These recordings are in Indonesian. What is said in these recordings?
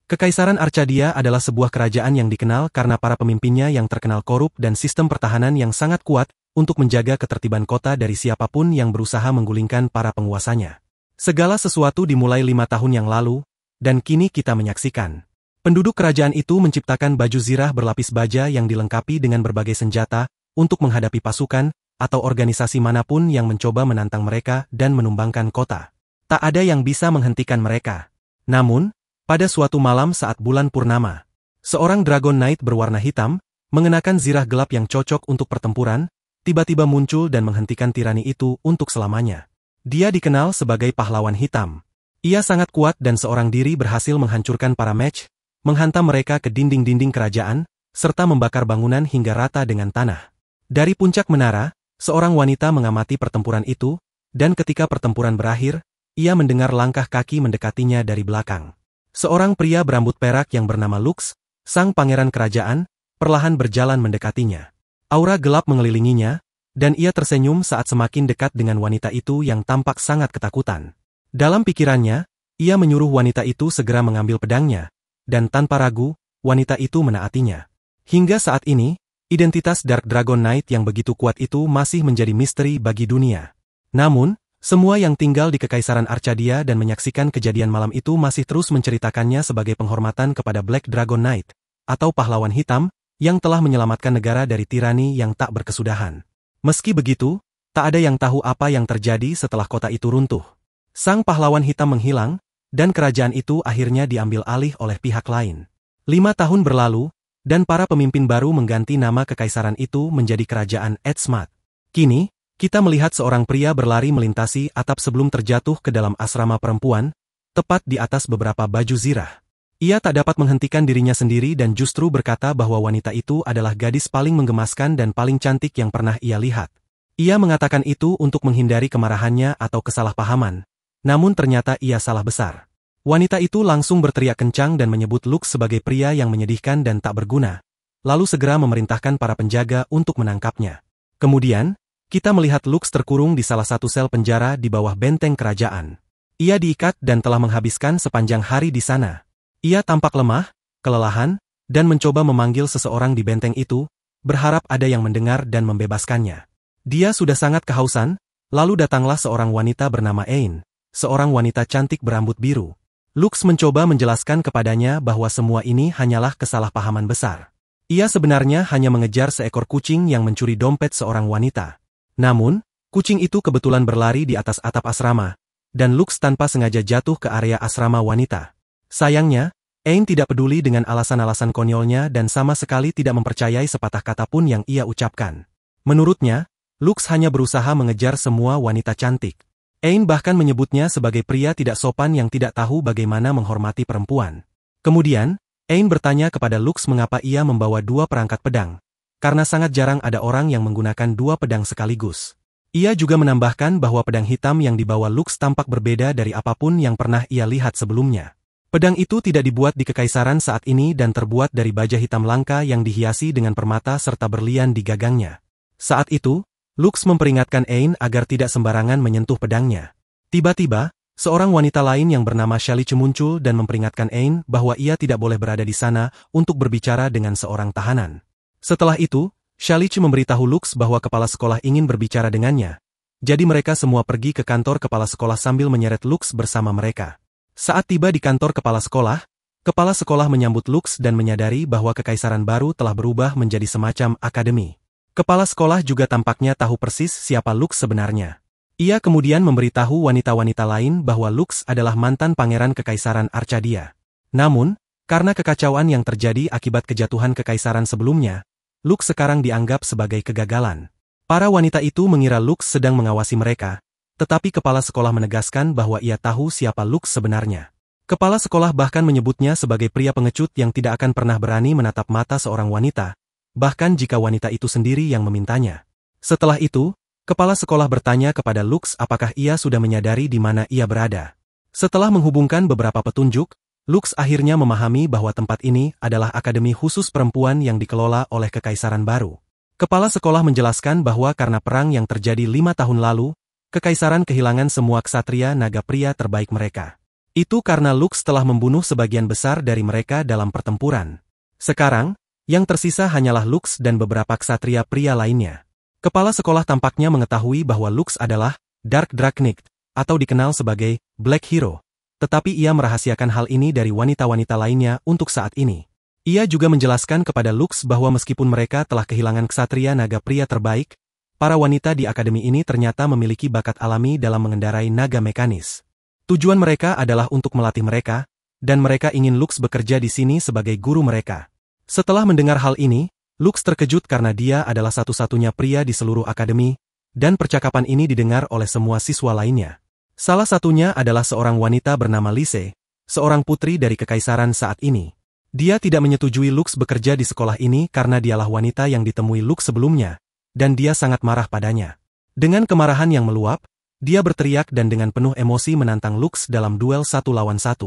Kekaisaran Arcadia adalah sebuah kerajaan yang dikenal karena para pemimpinnya yang terkenal korup dan sistem pertahanan yang sangat kuat untuk menjaga ketertiban kota dari siapapun yang berusaha menggulingkan para penguasanya. Segala sesuatu dimulai 5 tahun yang lalu, dan kini kita menyaksikan. Penduduk kerajaan itu menciptakan baju zirah berlapis baja yang dilengkapi dengan berbagai senjata untuk menghadapi pasukan atau organisasi manapun yang mencoba menantang mereka dan menumbangkan kota. Tak ada yang bisa menghentikan mereka. Namun, pada suatu malam saat bulan purnama, seorang Dragon Knight berwarna hitam, mengenakan zirah gelap yang cocok untuk pertempuran, tiba-tiba muncul dan menghentikan tirani itu untuk selamanya. Dia dikenal sebagai pahlawan hitam. Ia sangat kuat dan seorang diri berhasil menghancurkan para mage, menghantam mereka ke dinding-dinding kerajaan, serta membakar bangunan hingga rata dengan tanah. Dari puncak menara, seorang wanita mengamati pertempuran itu, dan ketika pertempuran berakhir, ia mendengar langkah kaki mendekatinya dari belakang. Seorang pria berambut perak yang bernama Lux, sang pangeran kerajaan, perlahan berjalan mendekatinya. Aura gelap mengelilinginya, dan ia tersenyum saat semakin dekat dengan wanita itu yang tampak sangat ketakutan. Dalam pikirannya, ia menyuruh wanita itu segera mengambil pedangnya, dan tanpa ragu, wanita itu menaatinya. Hingga saat ini, identitas Dark Dragon Knight yang begitu kuat itu masih menjadi misteri bagi dunia. Namun, semua yang tinggal di Kekaisaran Arcadia dan menyaksikan kejadian malam itu masih terus menceritakannya sebagai penghormatan kepada Black Dragon Knight, atau pahlawan hitam, yang telah menyelamatkan negara dari tirani yang tak berkesudahan. Meski begitu, tak ada yang tahu apa yang terjadi setelah kota itu runtuh. Sang pahlawan hitam menghilang, dan kerajaan itu akhirnya diambil alih oleh pihak lain. 5 tahun berlalu, dan para pemimpin baru mengganti nama kekaisaran itu menjadi Kerajaan Edsmat. Kini, kita melihat seorang pria berlari melintasi atap sebelum terjatuh ke dalam asrama perempuan, tepat di atas beberapa baju zirah. Ia tak dapat menghentikan dirinya sendiri dan justru berkata bahwa wanita itu adalah gadis paling menggemaskan dan paling cantik yang pernah ia lihat. Ia mengatakan itu untuk menghindari kemarahannya atau kesalahpahaman, namun ternyata ia salah besar. Wanita itu langsung berteriak kencang dan menyebut Lux sebagai pria yang menyedihkan dan tak berguna, lalu segera memerintahkan para penjaga untuk menangkapnya. Kemudian, kita melihat Lux terkurung di salah satu sel penjara di bawah benteng kerajaan. Ia diikat dan telah menghabiskan sepanjang hari di sana. Ia tampak lemah, kelelahan, dan mencoba memanggil seseorang di benteng itu, berharap ada yang mendengar dan membebaskannya. Dia sudah sangat kehausan, lalu datanglah seorang wanita bernama Ain, seorang wanita cantik berambut biru. Lux mencoba menjelaskan kepadanya bahwa semua ini hanyalah kesalahpahaman besar. Ia sebenarnya hanya mengejar seekor kucing yang mencuri dompet seorang wanita. Namun, kucing itu kebetulan berlari di atas atap asrama, dan Lux tanpa sengaja jatuh ke area asrama wanita. Sayangnya, Ain tidak peduli dengan alasan-alasan konyolnya dan sama sekali tidak mempercayai sepatah kata pun yang ia ucapkan. Menurutnya, Lux hanya berusaha mengejar semua wanita cantik. Ain bahkan menyebutnya sebagai pria tidak sopan yang tidak tahu bagaimana menghormati perempuan. Kemudian, Ain bertanya kepada Lux mengapa ia membawa 2 perangkat pedang. Karena sangat jarang ada orang yang menggunakan 2 pedang sekaligus. Ia juga menambahkan bahwa pedang hitam yang dibawa Lux tampak berbeda dari apapun yang pernah ia lihat sebelumnya. Pedang itu tidak dibuat di kekaisaran saat ini dan terbuat dari baja hitam langka yang dihiasi dengan permata serta berlian di gagangnya. Saat itu, Lux memperingatkan Ain agar tidak sembarangan menyentuh pedangnya. Tiba-tiba, seorang wanita lain yang bernama Shalice muncul dan memperingatkan Ain bahwa ia tidak boleh berada di sana untuk berbicara dengan seorang tahanan. Setelah itu, Shalice memberitahu Lux bahwa kepala sekolah ingin berbicara dengannya. Jadi mereka semua pergi ke kantor kepala sekolah sambil menyeret Lux bersama mereka. Saat tiba di kantor kepala sekolah menyambut Lux dan menyadari bahwa kekaisaran baru telah berubah menjadi semacam akademi. Kepala sekolah juga tampaknya tahu persis siapa Lux sebenarnya. Ia kemudian memberitahu wanita-wanita lain bahwa Lux adalah mantan pangeran kekaisaran Arcadia. Namun, karena kekacauan yang terjadi akibat kejatuhan kekaisaran sebelumnya, Lux sekarang dianggap sebagai kegagalan. Para wanita itu mengira Lux sedang mengawasi mereka, tetapi kepala sekolah menegaskan bahwa ia tahu siapa Lux sebenarnya. Kepala sekolah bahkan menyebutnya sebagai pria pengecut yang tidak akan pernah berani menatap mata seorang wanita, bahkan jika wanita itu sendiri yang memintanya. Setelah itu, kepala sekolah bertanya kepada Lux apakah ia sudah menyadari di mana ia berada. Setelah menghubungkan beberapa petunjuk, Lux akhirnya memahami bahwa tempat ini adalah akademi khusus perempuan yang dikelola oleh kekaisaran baru. Kepala sekolah menjelaskan bahwa karena perang yang terjadi 5 tahun lalu, kekaisaran kehilangan semua ksatria naga pria terbaik mereka. Itu karena Lux telah membunuh sebagian besar dari mereka dalam pertempuran. Sekarang, yang tersisa hanyalah Lux dan beberapa ksatria pria lainnya. Kepala sekolah tampaknya mengetahui bahwa Lux adalah Dark Draknight, atau dikenal sebagai Black Hero. Tetapi ia merahasiakan hal ini dari wanita-wanita lainnya untuk saat ini. Ia juga menjelaskan kepada Lux bahwa meskipun mereka telah kehilangan ksatria naga pria terbaik, para wanita di akademi ini ternyata memiliki bakat alami dalam mengendarai naga mekanis. Tujuan mereka adalah untuk melatih mereka, dan mereka ingin Lux bekerja di sini sebagai guru mereka. Setelah mendengar hal ini, Lux terkejut karena dia adalah satu-satunya pria di seluruh akademi, dan percakapan ini didengar oleh semua siswa lainnya. Salah satunya adalah seorang wanita bernama Lise, seorang putri dari kekaisaran saat ini. Dia tidak menyetujui Lux bekerja di sekolah ini karena dialah wanita yang ditemui Lux sebelumnya, dan dia sangat marah padanya. Dengan kemarahan yang meluap, dia berteriak dan dengan penuh emosi menantang Lux dalam duel 1 lawan 1.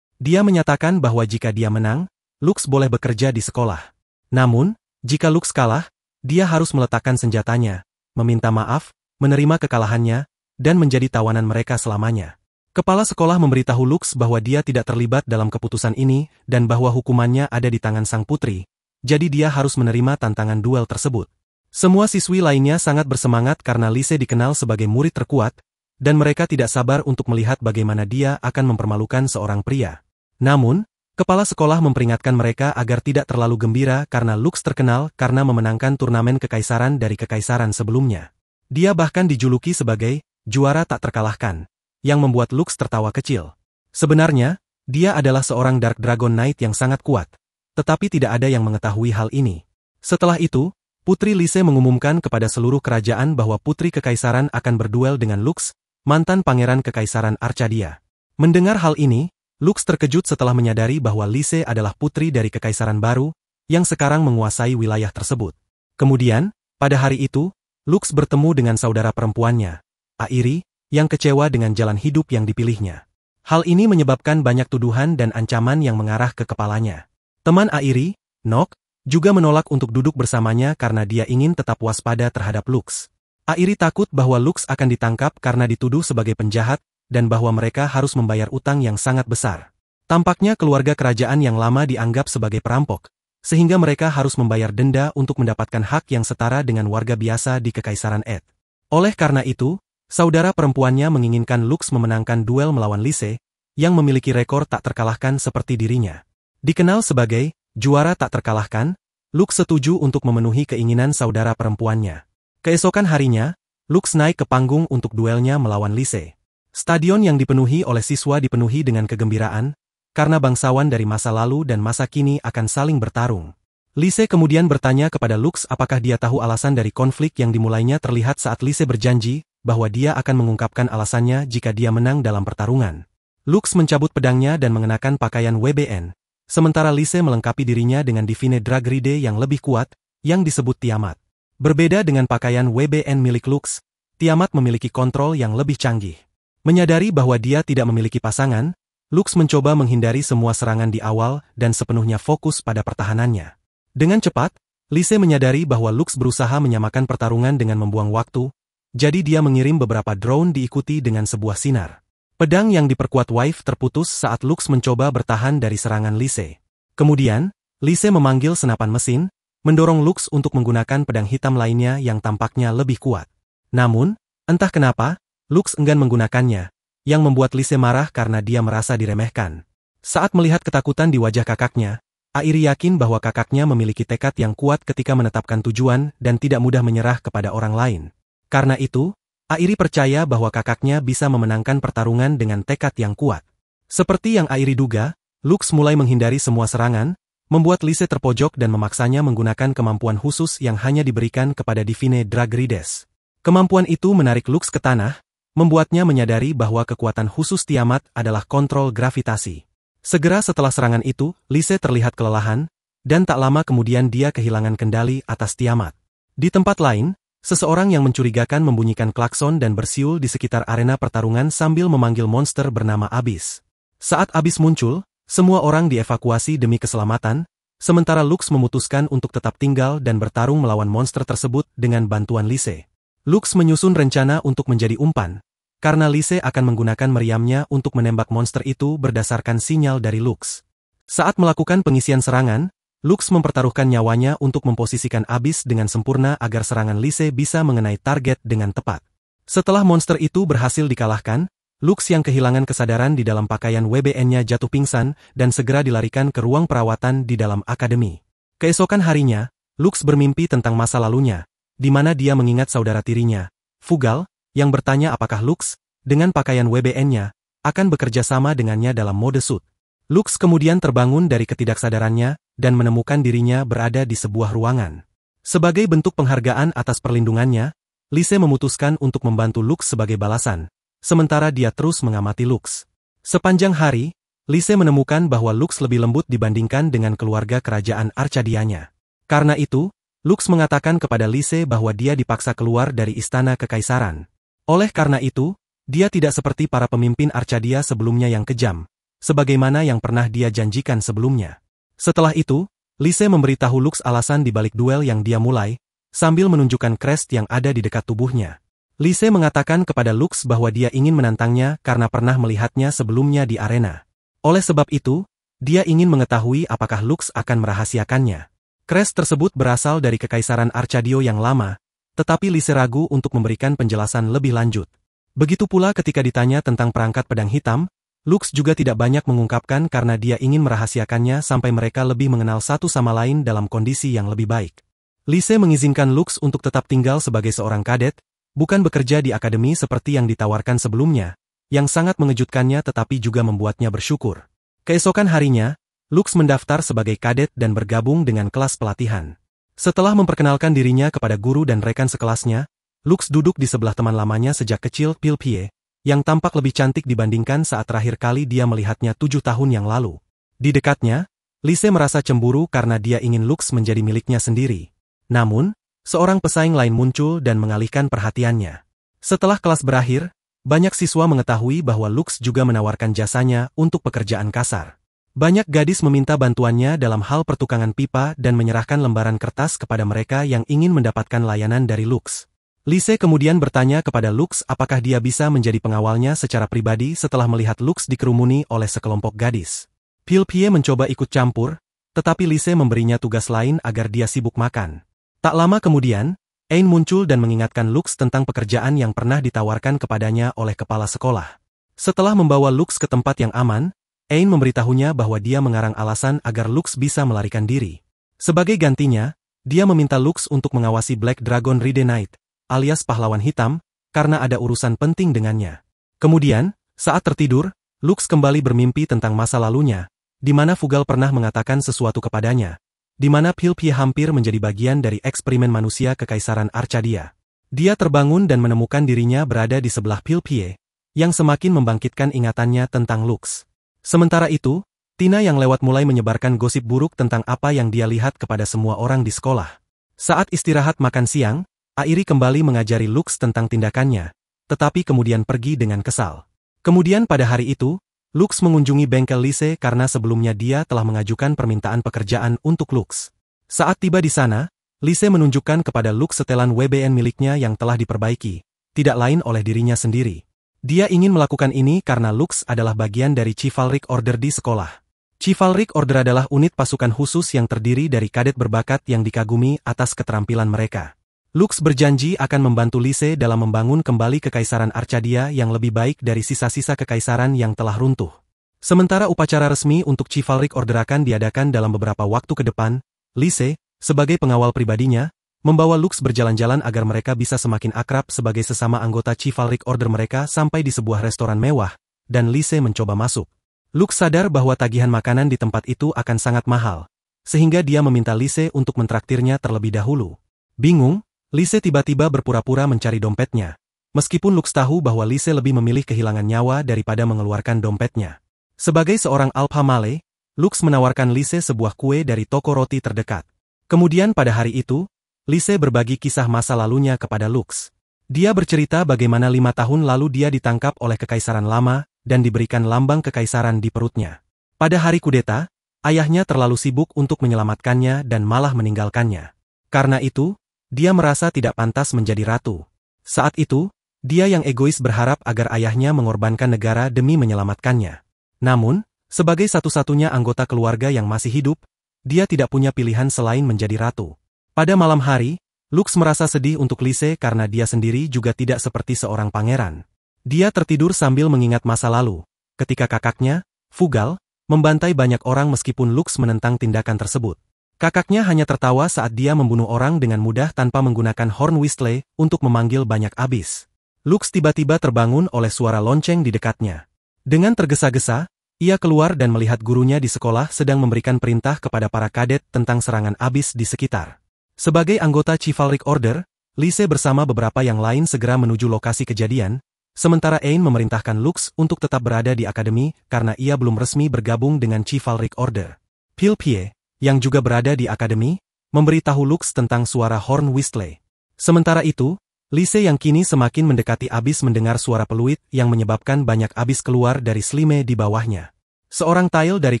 Dia menyatakan bahwa jika dia menang, Lux boleh bekerja di sekolah. Namun, jika Lux kalah, dia harus meletakkan senjatanya, meminta maaf, menerima kekalahannya, dan menjadi tawanan mereka selamanya. Kepala sekolah memberitahu Lux bahwa dia tidak terlibat dalam keputusan ini dan bahwa hukumannya ada di tangan sang putri, jadi dia harus menerima tantangan duel tersebut. Semua siswi lainnya sangat bersemangat karena Lise dikenal sebagai murid terkuat, dan mereka tidak sabar untuk melihat bagaimana dia akan mempermalukan seorang pria. Namun, kepala sekolah memperingatkan mereka agar tidak terlalu gembira karena Lux terkenal karena memenangkan turnamen kekaisaran dari kekaisaran sebelumnya. Dia bahkan dijuluki sebagai juara tak terkalahkan, yang membuat Lux tertawa kecil. Sebenarnya, dia adalah seorang Dark Dragon Knight yang sangat kuat, tetapi tidak ada yang mengetahui hal ini. Setelah itu, Putri Lise mengumumkan kepada seluruh kerajaan bahwa Putri Kekaisaran akan berduel dengan Lux, mantan Pangeran Kekaisaran Arcadia. Mendengar hal ini, Lux terkejut setelah menyadari bahwa Lise adalah putri dari Kekaisaran baru, yang sekarang menguasai wilayah tersebut. Kemudian, pada hari itu, Lux bertemu dengan saudara perempuannya, Airi, yang kecewa dengan jalan hidup yang dipilihnya. Hal ini menyebabkan banyak tuduhan dan ancaman yang mengarah ke kepalanya. Teman Airi, Nock, juga menolak untuk duduk bersamanya karena dia ingin tetap waspada terhadap Lux. Airi takut bahwa Lux akan ditangkap karena dituduh sebagai penjahat, dan bahwa mereka harus membayar utang yang sangat besar. Tampaknya keluarga kerajaan yang lama dianggap sebagai perampok, sehingga mereka harus membayar denda untuk mendapatkan hak yang setara dengan warga biasa di Kekaisaran Ed. Oleh karena itu, saudara perempuannya menginginkan Lux memenangkan duel melawan Lise, yang memiliki rekor tak terkalahkan seperti dirinya. Dikenal sebagai juara tak terkalahkan, Lux setuju untuk memenuhi keinginan saudara perempuannya. Keesokan harinya, Lux naik ke panggung untuk duelnya melawan Lise. Stadion yang dipenuhi oleh siswa dipenuhi dengan kegembiraan, karena bangsawan dari masa lalu dan masa kini akan saling bertarung. Lise kemudian bertanya kepada Lux apakah dia tahu alasan dari konflik yang dimulainya terlihat saat Lise berjanji bahwa dia akan mengungkapkan alasannya jika dia menang dalam pertarungan. Lux mencabut pedangnya dan mengenakan pakaian WBN, sementara Lise melengkapi dirinya dengan Divine Drag Ride yang lebih kuat, yang disebut Tiamat. Berbeda dengan pakaian WBN milik Lux, Tiamat memiliki kontrol yang lebih canggih. Menyadari bahwa dia tidak memiliki pasangan, Lux mencoba menghindari semua serangan di awal dan sepenuhnya fokus pada pertahanannya. Dengan cepat, Lise menyadari bahwa Lux berusaha menyamakan pertarungan dengan membuang waktu, jadi dia mengirim beberapa drone diikuti dengan sebuah sinar. Pedang yang diperkuat Wife terputus saat Lux mencoba bertahan dari serangan Lise. Kemudian, Lise memanggil senapan mesin, mendorong Lux untuk menggunakan pedang hitam lainnya yang tampaknya lebih kuat. Namun, entah kenapa, Lux enggan menggunakannya, yang membuat Lise marah karena dia merasa diremehkan. Saat melihat ketakutan di wajah kakaknya, Airi yakin bahwa kakaknya memiliki tekad yang kuat ketika menetapkan tujuan dan tidak mudah menyerah kepada orang lain. Karena itu, Airi percaya bahwa kakaknya bisa memenangkan pertarungan dengan tekad yang kuat. Seperti yang Airi duga, Lux mulai menghindari semua serangan, membuat Lise terpojok dan memaksanya menggunakan kemampuan khusus yang hanya diberikan kepada Divine Drag Rides. Kemampuan itu menarik Lux ke tanah, membuatnya menyadari bahwa kekuatan khusus Tiamat adalah kontrol gravitasi. Segera setelah serangan itu, Lise terlihat kelelahan, dan tak lama kemudian dia kehilangan kendali atas Tiamat. Di tempat lain, seseorang yang mencurigakan membunyikan klakson dan bersiul di sekitar arena pertarungan sambil memanggil monster bernama Abyss. Saat Abyss muncul, semua orang dievakuasi demi keselamatan, sementara Lux memutuskan untuk tetap tinggal dan bertarung melawan monster tersebut dengan bantuan Lise. Lux menyusun rencana untuk menjadi umpan, karena Lise akan menggunakan meriamnya untuk menembak monster itu berdasarkan sinyal dari Lux. Saat melakukan pengisian serangan, Lux mempertaruhkan nyawanya untuk memposisikan Abyss dengan sempurna agar serangan Lise bisa mengenai target dengan tepat. Setelah monster itu berhasil dikalahkan, Lux yang kehilangan kesadaran di dalam pakaian WBN-nya jatuh pingsan dan segera dilarikan ke ruang perawatan di dalam akademi. Keesokan harinya, Lux bermimpi tentang masa lalunya, di mana dia mengingat saudara tirinya, Fugal, yang bertanya apakah Lux, dengan pakaian WBN-nya, akan bekerja sama dengannya dalam mode suit. Lux kemudian terbangun dari ketidaksadarannya dan menemukan dirinya berada di sebuah ruangan. Sebagai bentuk penghargaan atas perlindungannya, Lise memutuskan untuk membantu Lux sebagai balasan, sementara dia terus mengamati Lux. Sepanjang hari, Lise menemukan bahwa Lux lebih lembut dibandingkan dengan keluarga kerajaan Arcadianya. Karena itu, Lux mengatakan kepada Lise bahwa dia dipaksa keluar dari istana kekaisaran. Oleh karena itu, dia tidak seperti para pemimpin Arcadia sebelumnya yang kejam, sebagaimana yang pernah dia janjikan sebelumnya. Setelah itu, Lise memberitahu Lux alasan di balik duel yang dia mulai, sambil menunjukkan crest yang ada di dekat tubuhnya. Lise mengatakan kepada Lux bahwa dia ingin menantangnya karena pernah melihatnya sebelumnya di arena. Oleh sebab itu, dia ingin mengetahui apakah Lux akan merahasiakannya. Crest tersebut berasal dari Kekaisaran Arcadio yang lama, tetapi Lise ragu untuk memberikan penjelasan lebih lanjut. Begitu pula ketika ditanya tentang perangkat pedang hitam, Lux juga tidak banyak mengungkapkan karena dia ingin merahasiakannya sampai mereka lebih mengenal satu sama lain dalam kondisi yang lebih baik. Lise mengizinkan Lux untuk tetap tinggal sebagai seorang kadet, bukan bekerja di akademi seperti yang ditawarkan sebelumnya, yang sangat mengejutkannya tetapi juga membuatnya bersyukur. Keesokan harinya, Lux mendaftar sebagai kadet dan bergabung dengan kelas pelatihan. Setelah memperkenalkan dirinya kepada guru dan rekan sekelasnya, Lux duduk di sebelah teman lamanya sejak kecil, Pilpie, yang tampak lebih cantik dibandingkan saat terakhir kali dia melihatnya 7 tahun yang lalu. Di dekatnya, Lise merasa cemburu karena dia ingin Lux menjadi miliknya sendiri. Namun, seorang pesaing lain muncul dan mengalihkan perhatiannya. Setelah kelas berakhir, banyak siswa mengetahui bahwa Lux juga menawarkan jasanya untuk pekerjaan kasar. Banyak gadis meminta bantuannya dalam hal pertukangan pipa dan menyerahkan lembaran kertas kepada mereka yang ingin mendapatkan layanan dari Lux. Lise kemudian bertanya kepada Lux apakah dia bisa menjadi pengawalnya secara pribadi setelah melihat Lux dikerumuni oleh sekelompok gadis. Pilpie mencoba ikut campur, tetapi Lise memberinya tugas lain agar dia sibuk makan. Tak lama kemudian, Ain muncul dan mengingatkan Lux tentang pekerjaan yang pernah ditawarkan kepadanya oleh kepala sekolah. Setelah membawa Lux ke tempat yang aman, Ain memberitahunya bahwa dia mengarang alasan agar Lux bisa melarikan diri. Sebagai gantinya, dia meminta Lux untuk mengawasi Black Dragon Ride Knight, alias pahlawan hitam, karena ada urusan penting dengannya. Kemudian, saat tertidur, Lux kembali bermimpi tentang masa lalunya, di mana Fugal pernah mengatakan sesuatu kepadanya, di mana Pilpie hampir menjadi bagian dari eksperimen manusia Kekaisaran Arcadia. Dia terbangun dan menemukan dirinya berada di sebelah Pilpie, yang semakin membangkitkan ingatannya tentang Lux. Sementara itu, Tina yang lewat mulai menyebarkan gosip buruk tentang apa yang dia lihat kepada semua orang di sekolah. Saat istirahat makan siang, Airi kembali mengajari Lux tentang tindakannya, tetapi kemudian pergi dengan kesal. Kemudian pada hari itu, Lux mengunjungi bengkel Lise karena sebelumnya dia telah mengajukan permintaan pekerjaan untuk Lux. Saat tiba di sana, Lise menunjukkan kepada Lux setelan WBN miliknya yang telah diperbaiki, tidak lain oleh dirinya sendiri. Dia ingin melakukan ini karena Lux adalah bagian dari Chivalric Order di sekolah. Chivalric Order adalah unit pasukan khusus yang terdiri dari kadet berbakat yang dikagumi atas keterampilan mereka. Lux berjanji akan membantu Lise dalam membangun kembali Kekaisaran Arcadia yang lebih baik dari sisa-sisa kekaisaran yang telah runtuh. Sementara upacara resmi untuk Chivalric Order akan diadakan dalam beberapa waktu ke depan, Lise, sebagai pengawal pribadinya, membawa Lux berjalan-jalan agar mereka bisa semakin akrab sebagai sesama anggota Chivalric Order mereka sampai di sebuah restoran mewah, dan Lise mencoba masuk. Lux sadar bahwa tagihan makanan di tempat itu akan sangat mahal, sehingga dia meminta Lise untuk mentraktirnya terlebih dahulu. Bingung, Lise tiba-tiba berpura-pura mencari dompetnya, meskipun Lux tahu bahwa Lise lebih memilih kehilangan nyawa daripada mengeluarkan dompetnya. Sebagai seorang Alpha Male, Lux menawarkan Lise sebuah kue dari toko roti terdekat. Kemudian pada hari itu, Lise berbagi kisah masa lalunya kepada Lux. Dia bercerita bagaimana 5 tahun lalu dia ditangkap oleh Kekaisaran Lama, dan diberikan lambang kekaisaran di perutnya. Pada hari kudeta, ayahnya terlalu sibuk untuk menyelamatkannya dan malah meninggalkannya. Karena itu, dia merasa tidak pantas menjadi ratu. Saat itu, Dia yang egois berharap agar ayahnya mengorbankan negara demi menyelamatkannya. Namun, sebagai satu-satunya anggota keluarga yang masih hidup, dia tidak punya pilihan selain menjadi ratu. Pada malam hari, Lux merasa sedih untuk Lise karena dia sendiri juga tidak seperti seorang pangeran. Dia tertidur sambil mengingat masa lalu, ketika kakaknya, Fugal, membantai banyak orang meskipun Lux menentang tindakan tersebut. Kakaknya hanya tertawa saat dia membunuh orang dengan mudah tanpa menggunakan horn whistle untuk memanggil banyak abis. Lux tiba-tiba terbangun oleh suara lonceng di dekatnya. Dengan tergesa-gesa, ia keluar dan melihat gurunya di sekolah sedang memberikan perintah kepada para kadet tentang serangan abis di sekitar. Sebagai anggota Chivalric Order, Lise bersama beberapa yang lain segera menuju lokasi kejadian, sementara Ain memerintahkan Lux untuk tetap berada di akademi karena ia belum resmi bergabung dengan Chivalric Order. Pilpie, yang juga berada di akademi, memberitahu Lux tentang suara horn whistle. Sementara itu, Lise yang kini semakin mendekati abis mendengar suara peluit yang menyebabkan banyak abis keluar dari slime di bawahnya. Seorang Tail dari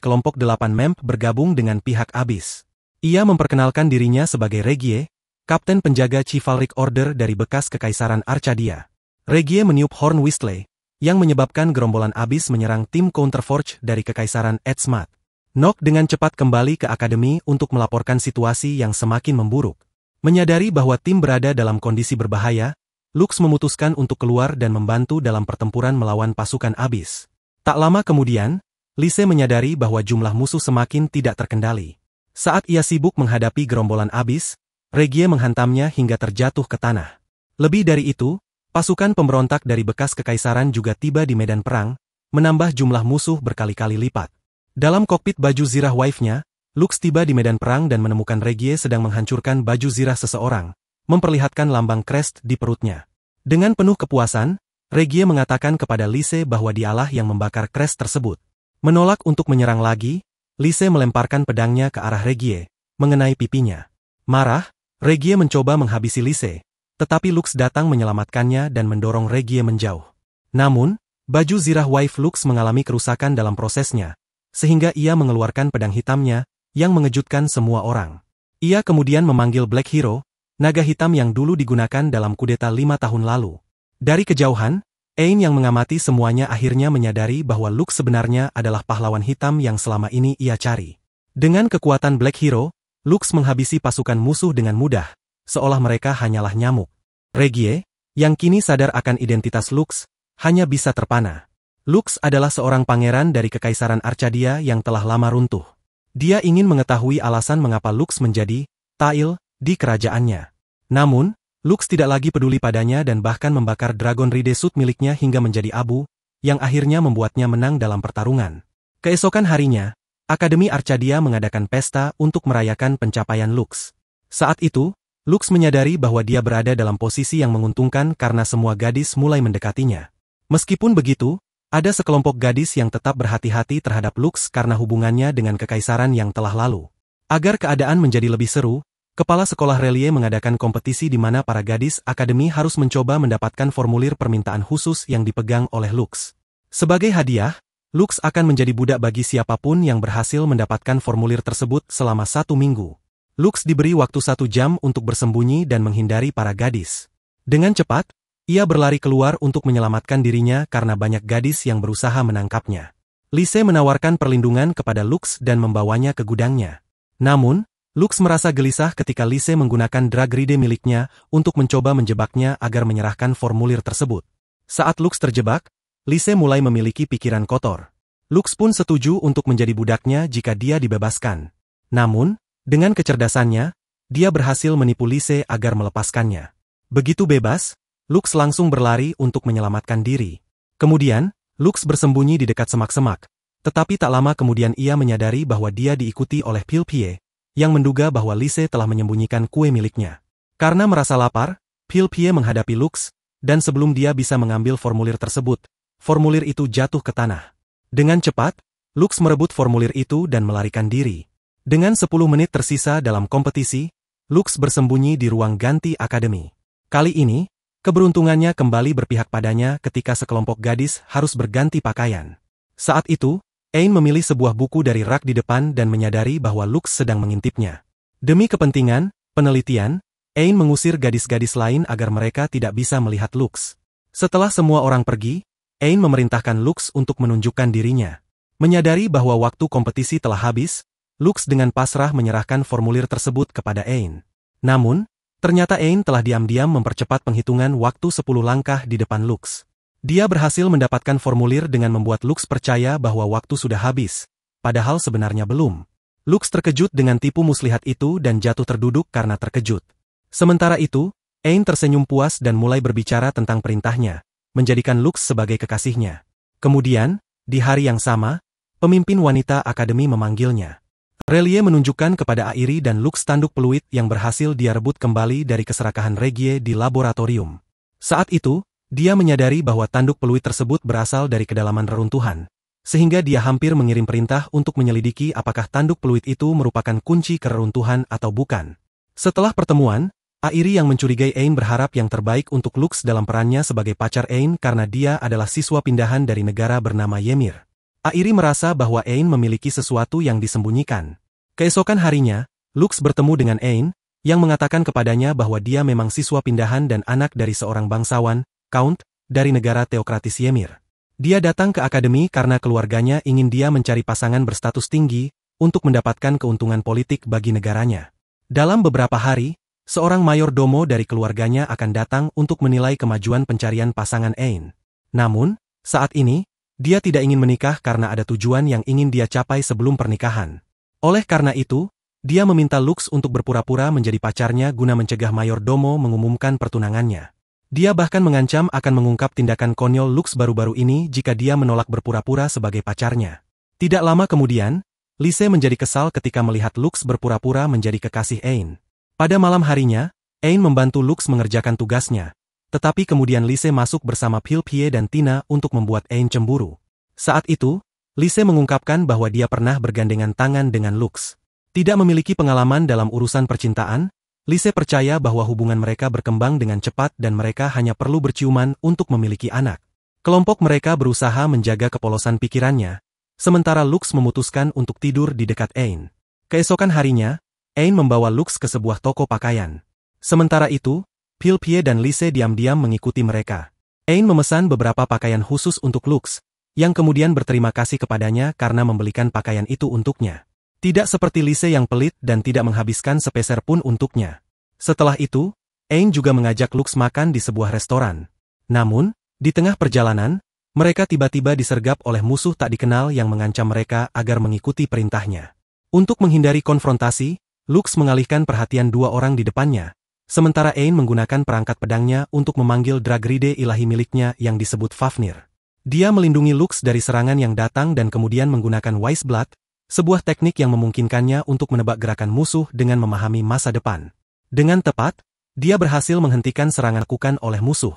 kelompok 8 Memp bergabung dengan pihak abis. Ia memperkenalkan dirinya sebagai Regie, kapten penjaga Chivalric Order dari bekas Kekaisaran Arcadia. Regie meniup horn whistle, yang menyebabkan gerombolan abis menyerang tim Counterforge dari Kekaisaran Edsmat. Nock dengan cepat kembali ke akademi untuk melaporkan situasi yang semakin memburuk. Menyadari bahwa tim berada dalam kondisi berbahaya, Lux memutuskan untuk keluar dan membantu dalam pertempuran melawan pasukan abis. Tak lama kemudian, Lise menyadari bahwa jumlah musuh semakin tidak terkendali. Saat ia sibuk menghadapi gerombolan abis, Regie menghantamnya hingga terjatuh ke tanah. Lebih dari itu, pasukan pemberontak dari bekas kekaisaran juga tiba di medan perang, menambah jumlah musuh berkali-kali lipat. Dalam kokpit baju zirah wife-nya, Lux tiba di medan perang dan menemukan Regie sedang menghancurkan baju zirah seseorang, memperlihatkan lambang crest di perutnya. Dengan penuh kepuasan, Regie mengatakan kepada Lise bahwa dialah yang membakar crest tersebut. Menolak untuk menyerang lagi, Lise melemparkan pedangnya ke arah Regie, mengenai pipinya. Marah, Regie mencoba menghabisi Lise, tetapi Lux datang menyelamatkannya dan mendorong Regie menjauh. Namun, baju zirah wife Lux mengalami kerusakan dalam prosesnya, sehingga ia mengeluarkan pedang hitamnya, yang mengejutkan semua orang. Ia kemudian memanggil Black Hero, naga hitam yang dulu digunakan dalam kudeta 5 tahun lalu. Dari kejauhan, Ain yang mengamati semuanya akhirnya menyadari bahwa Lux sebenarnya adalah pahlawan hitam yang selama ini ia cari. Dengan kekuatan Black Hero, Lux menghabisi pasukan musuh dengan mudah, seolah mereka hanyalah nyamuk. Regie, yang kini sadar akan identitas Lux, hanya bisa terpana. Lux adalah seorang pangeran dari Kekaisaran Arcadia yang telah lama runtuh. Dia ingin mengetahui alasan mengapa Lux menjadi Tail di kerajaannya. Namun, Lux tidak lagi peduli padanya dan bahkan membakar Dragon Ride Suit miliknya hingga menjadi abu, yang akhirnya membuatnya menang dalam pertarungan. Keesokan harinya, Akademi Arcadia mengadakan pesta untuk merayakan pencapaian Lux. Saat itu, Lux menyadari bahwa dia berada dalam posisi yang menguntungkan karena semua gadis mulai mendekatinya. Meskipun begitu, ada sekelompok gadis yang tetap berhati-hati terhadap Lux karena hubungannya dengan kekaisaran yang telah lalu. Agar keadaan menjadi lebih seru, Kepala Sekolah Relie mengadakan kompetisi di mana para gadis akademi harus mencoba mendapatkan formulir permintaan khusus yang dipegang oleh Lux. Sebagai hadiah, Lux akan menjadi budak bagi siapapun yang berhasil mendapatkan formulir tersebut selama 1 minggu. Lux diberi waktu 1 jam untuk bersembunyi dan menghindari para gadis. Dengan cepat, ia berlari keluar untuk menyelamatkan dirinya karena banyak gadis yang berusaha menangkapnya. Lise menawarkan perlindungan kepada Lux dan membawanya ke gudangnya. Namun, Lux merasa gelisah ketika Lise menggunakan drag ride miliknya untuk mencoba menjebaknya agar menyerahkan formulir tersebut. Saat Lux terjebak, Lise mulai memiliki pikiran kotor. Lux pun setuju untuk menjadi budaknya jika dia dibebaskan. Namun, dengan kecerdasannya, dia berhasil menipu Lise agar melepaskannya. Begitu bebas, Lux langsung berlari untuk menyelamatkan diri. Kemudian, Lux bersembunyi di dekat semak-semak, tetapi tak lama kemudian ia menyadari bahwa dia diikuti oleh Pilpie, yang menduga bahwa Lise telah menyembunyikan kue miliknya. Karena merasa lapar, Pilpie menghadapi Lux, dan sebelum dia bisa mengambil formulir tersebut, formulir itu jatuh ke tanah. Dengan cepat, Lux merebut formulir itu dan melarikan diri. Dengan 10 menit tersisa dalam kompetisi, Lux bersembunyi di ruang ganti akademi. Kali ini, keberuntungannya kembali berpihak padanya ketika sekelompok gadis harus berganti pakaian. Saat itu, Ain memilih sebuah buku dari rak di depan dan menyadari bahwa Lux sedang mengintipnya. Demi kepentingan penelitian, Ain mengusir gadis-gadis lain agar mereka tidak bisa melihat Lux. Setelah semua orang pergi, Ain memerintahkan Lux untuk menunjukkan dirinya. Menyadari bahwa waktu kompetisi telah habis, Lux dengan pasrah menyerahkan formulir tersebut kepada Ain. Namun, ternyata Ain telah diam-diam mempercepat penghitungan waktu 10 langkah di depan Lux. Dia berhasil mendapatkan formulir dengan membuat Lux percaya bahwa waktu sudah habis, padahal sebenarnya belum. Lux terkejut dengan tipu muslihat itu dan jatuh terduduk karena terkejut. Sementara itu, Ain tersenyum puas dan mulai berbicara tentang perintahnya, menjadikan Lux sebagai kekasihnya. Kemudian, di hari yang sama, pemimpin wanita akademi memanggilnya. Relie menunjukkan kepada Airi dan Lux tanduk peluit yang berhasil dia rebut kembali dari keserakahan Regie di laboratorium. Saat itu, dia menyadari bahwa tanduk peluit tersebut berasal dari kedalaman reruntuhan, sehingga dia hampir mengirim perintah untuk menyelidiki apakah tanduk peluit itu merupakan kunci ke reruntuhan atau bukan. Setelah pertemuan, Airi yang mencurigai Ain berharap yang terbaik untuk Lux dalam perannya sebagai pacar Ain karena dia adalah siswa pindahan dari negara bernama Ymir. Airi merasa bahwa Ain memiliki sesuatu yang disembunyikan. Keesokan harinya, Lux bertemu dengan Ain, yang mengatakan kepadanya bahwa dia memang siswa pindahan dan anak dari seorang bangsawan, Count, dari negara teokratis Ymir. Dia datang ke akademi karena keluarganya ingin dia mencari pasangan berstatus tinggi untuk mendapatkan keuntungan politik bagi negaranya. Dalam beberapa hari, seorang mayor domo dari keluarganya akan datang untuk menilai kemajuan pencarian pasangan Ain. Namun, saat ini, dia tidak ingin menikah karena ada tujuan yang ingin dia capai sebelum pernikahan. Oleh karena itu, dia meminta Lux untuk berpura-pura menjadi pacarnya guna mencegah mayor domo mengumumkan pertunangannya. Dia bahkan mengancam akan mengungkap tindakan konyol Lux baru-baru ini jika dia menolak berpura-pura sebagai pacarnya. Tidak lama kemudian, Lise menjadi kesal ketika melihat Lux berpura-pura menjadi kekasih Ain. Pada malam harinya, Ain membantu Lux mengerjakan tugasnya, tetapi kemudian Lise masuk bersama Pilpie dan Tina untuk membuat Ain cemburu. Saat itu, Lise mengungkapkan bahwa dia pernah bergandengan tangan dengan Lux. Tidak memiliki pengalaman dalam urusan percintaan, Lise percaya bahwa hubungan mereka berkembang dengan cepat dan mereka hanya perlu berciuman untuk memiliki anak. Kelompok mereka berusaha menjaga kepolosan pikirannya, sementara Lux memutuskan untuk tidur di dekat Ain. Keesokan harinya, Ain membawa Lux ke sebuah toko pakaian. Sementara itu, Pilpie dan Lise diam-diam mengikuti mereka. Ain memesan beberapa pakaian khusus untuk Lux, yang kemudian berterima kasih kepadanya karena membelikan pakaian itu untuknya. Tidak seperti Lise yang pelit dan tidak menghabiskan sepeser pun untuknya. Setelah itu, Ain juga mengajak Lux makan di sebuah restoran. Namun, di tengah perjalanan, mereka tiba-tiba disergap oleh musuh tak dikenal yang mengancam mereka agar mengikuti perintahnya. Untuk menghindari konfrontasi, Lux mengalihkan perhatian dua orang di depannya, sementara Ain menggunakan perangkat pedangnya untuk memanggil Dragride ilahi miliknya yang disebut Fafnir. Dia melindungi Lux dari serangan yang datang dan kemudian menggunakan Wise Blood, sebuah teknik yang memungkinkannya untuk menebak gerakan musuh dengan memahami masa depan. Dengan tepat, dia berhasil menghentikan serangan lakukan oleh musuh.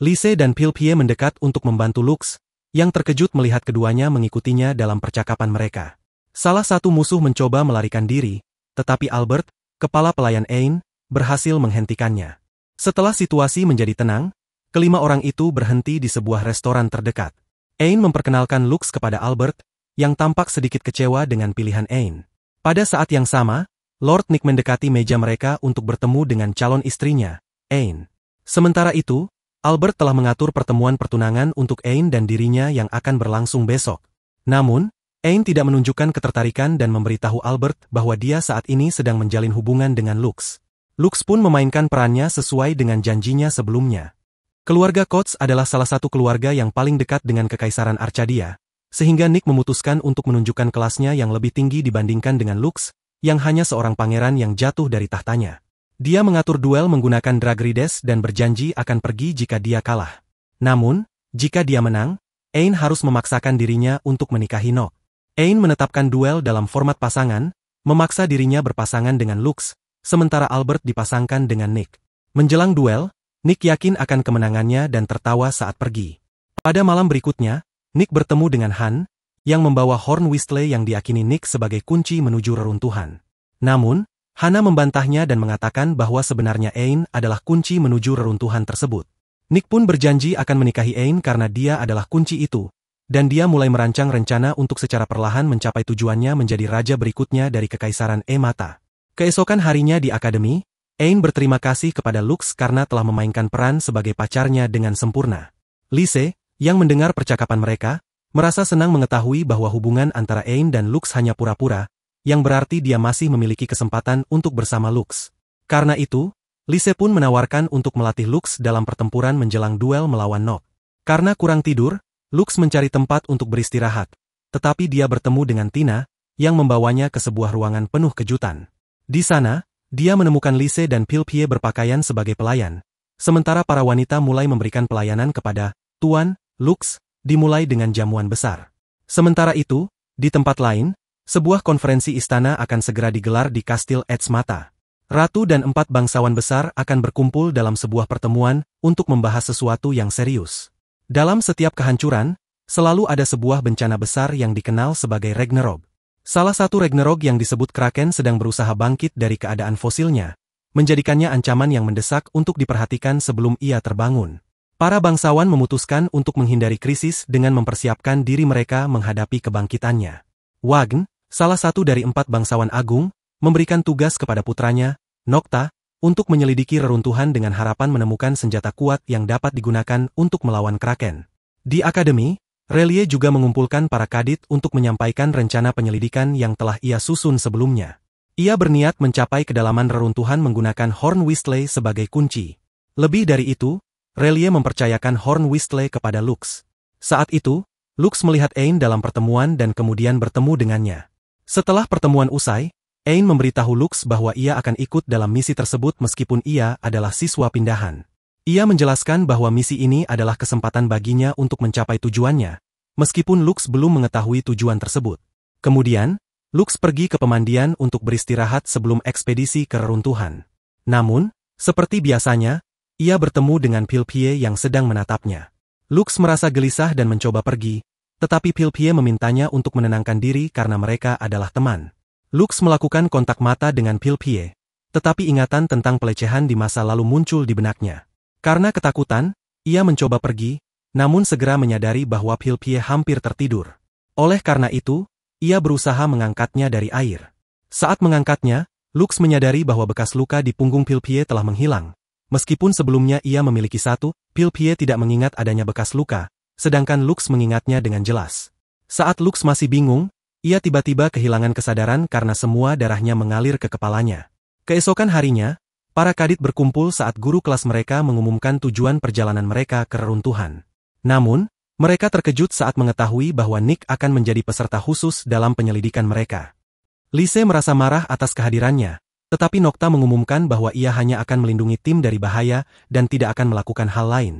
Lise dan Pilpie mendekat untuk membantu Lux, yang terkejut melihat keduanya mengikutinya dalam percakapan mereka. Salah satu musuh mencoba melarikan diri, tetapi Albert, kepala pelayan Ain, berhasil menghentikannya. Setelah situasi menjadi tenang, kelima orang itu berhenti di sebuah restoran terdekat. Ain memperkenalkan Lux kepada Albert, yang tampak sedikit kecewa dengan pilihan Ain. Pada saat yang sama, Lord Nick mendekati meja mereka untuk bertemu dengan calon istrinya, Ain. Sementara itu, Albert telah mengatur pertemuan pertunangan untuk Ain dan dirinya yang akan berlangsung besok. Namun, Ain tidak menunjukkan ketertarikan dan memberitahu Albert bahwa dia saat ini sedang menjalin hubungan dengan Lux. Lux pun memainkan perannya sesuai dengan janjinya sebelumnya. Keluarga Coates adalah salah satu keluarga yang paling dekat dengan Kekaisaran Arcadia, sehingga Nick memutuskan untuk menunjukkan kelasnya yang lebih tinggi dibandingkan dengan Lux, yang hanya seorang pangeran yang jatuh dari tahtanya. Dia mengatur duel menggunakan Dragrides dan berjanji akan pergi jika dia kalah. Namun, jika dia menang, Ain harus memaksakan dirinya untuk menikahi Nock. Ain menetapkan duel dalam format pasangan, memaksa dirinya berpasangan dengan Lux, sementara Albert dipasangkan dengan Nick. Menjelang duel, Nick yakin akan kemenangannya dan tertawa saat pergi. Pada malam berikutnya, Nick bertemu dengan Han, yang membawa Horn Whistle yang diyakini Nick sebagai kunci menuju reruntuhan. Namun, Hana membantahnya dan mengatakan bahwa sebenarnya Ain adalah kunci menuju reruntuhan tersebut. Nick pun berjanji akan menikahi Ain karena dia adalah kunci itu, dan dia mulai merancang rencana untuk secara perlahan mencapai tujuannya menjadi raja berikutnya dari Kekaisaran Mata. Keesokan harinya di akademi, Ain berterima kasih kepada Lux karena telah memainkan peran sebagai pacarnya dengan sempurna. Lise, yang mendengar percakapan mereka, merasa senang mengetahui bahwa hubungan antara Ain dan Lux hanya pura-pura, yang berarti dia masih memiliki kesempatan untuk bersama Lux. Karena itu, Lise pun menawarkan untuk melatih Lux dalam pertempuran menjelang duel melawan Nock. Karena kurang tidur, Lux mencari tempat untuk beristirahat, tetapi dia bertemu dengan Tina, yang membawanya ke sebuah ruangan penuh kejutan. Di sana, dia menemukan Lise dan Pilpie berpakaian sebagai pelayan, sementara para wanita mulai memberikan pelayanan kepada Tuan Lux, dimulai dengan jamuan besar. Sementara itu, di tempat lain, sebuah konferensi istana akan segera digelar di Kastil Edsmata. Ratu dan 4 bangsawan besar akan berkumpul dalam sebuah pertemuan untuk membahas sesuatu yang serius. Dalam setiap kehancuran, selalu ada sebuah bencana besar yang dikenal sebagai Ragnarok. Salah satu Ragnarok yang disebut Kraken sedang berusaha bangkit dari keadaan fosilnya, menjadikannya ancaman yang mendesak untuk diperhatikan sebelum ia terbangun. Para bangsawan memutuskan untuk menghindari krisis dengan mempersiapkan diri mereka menghadapi kebangkitannya. Wagn, salah satu dari 4 bangsawan agung, memberikan tugas kepada putranya, Nokta, untuk menyelidiki reruntuhan dengan harapan menemukan senjata kuat yang dapat digunakan untuk melawan Kraken. Di akademi, Relie juga mengumpulkan para kadit untuk menyampaikan rencana penyelidikan yang telah ia susun sebelumnya. Ia berniat mencapai kedalaman reruntuhan menggunakan Horn Wistley sebagai kunci. Lebih dari itu, Relie mempercayakan Horn Wistley kepada Lux. Saat itu, Lux melihat Ain dalam pertemuan dan kemudian bertemu dengannya. Setelah pertemuan usai, Ain memberitahu Lux bahwa ia akan ikut dalam misi tersebut meskipun ia adalah siswa pindahan. Ia menjelaskan bahwa misi ini adalah kesempatan baginya untuk mencapai tujuannya, meskipun Lux belum mengetahui tujuan tersebut. Kemudian, Lux pergi ke pemandian untuk beristirahat sebelum ekspedisi ke reruntuhan. Namun, seperti biasanya, ia bertemu dengan Pilpie yang sedang menatapnya. Lux merasa gelisah dan mencoba pergi, tetapi Pilpie memintanya untuk menenangkan diri karena mereka adalah teman. Lux melakukan kontak mata dengan Pilpie, tetapi ingatan tentang pelecehan di masa lalu muncul di benaknya. Karena ketakutan, ia mencoba pergi, namun segera menyadari bahwa Pilpie hampir tertidur. Oleh karena itu, ia berusaha mengangkatnya dari air. Saat mengangkatnya, Lux menyadari bahwa bekas luka di punggung Pilpie telah menghilang. Meskipun sebelumnya ia memiliki satu, Pilpie tidak mengingat adanya bekas luka, sedangkan Lux mengingatnya dengan jelas. Saat Lux masih bingung, ia tiba-tiba kehilangan kesadaran karena semua darahnya mengalir ke kepalanya. Keesokan harinya, para kadit berkumpul saat guru kelas mereka mengumumkan tujuan perjalanan mereka ke reruntuhan. Namun, mereka terkejut saat mengetahui bahwa Nick akan menjadi peserta khusus dalam penyelidikan mereka. Lise merasa marah atas kehadirannya, tetapi Nokta mengumumkan bahwa ia hanya akan melindungi tim dari bahaya dan tidak akan melakukan hal lain.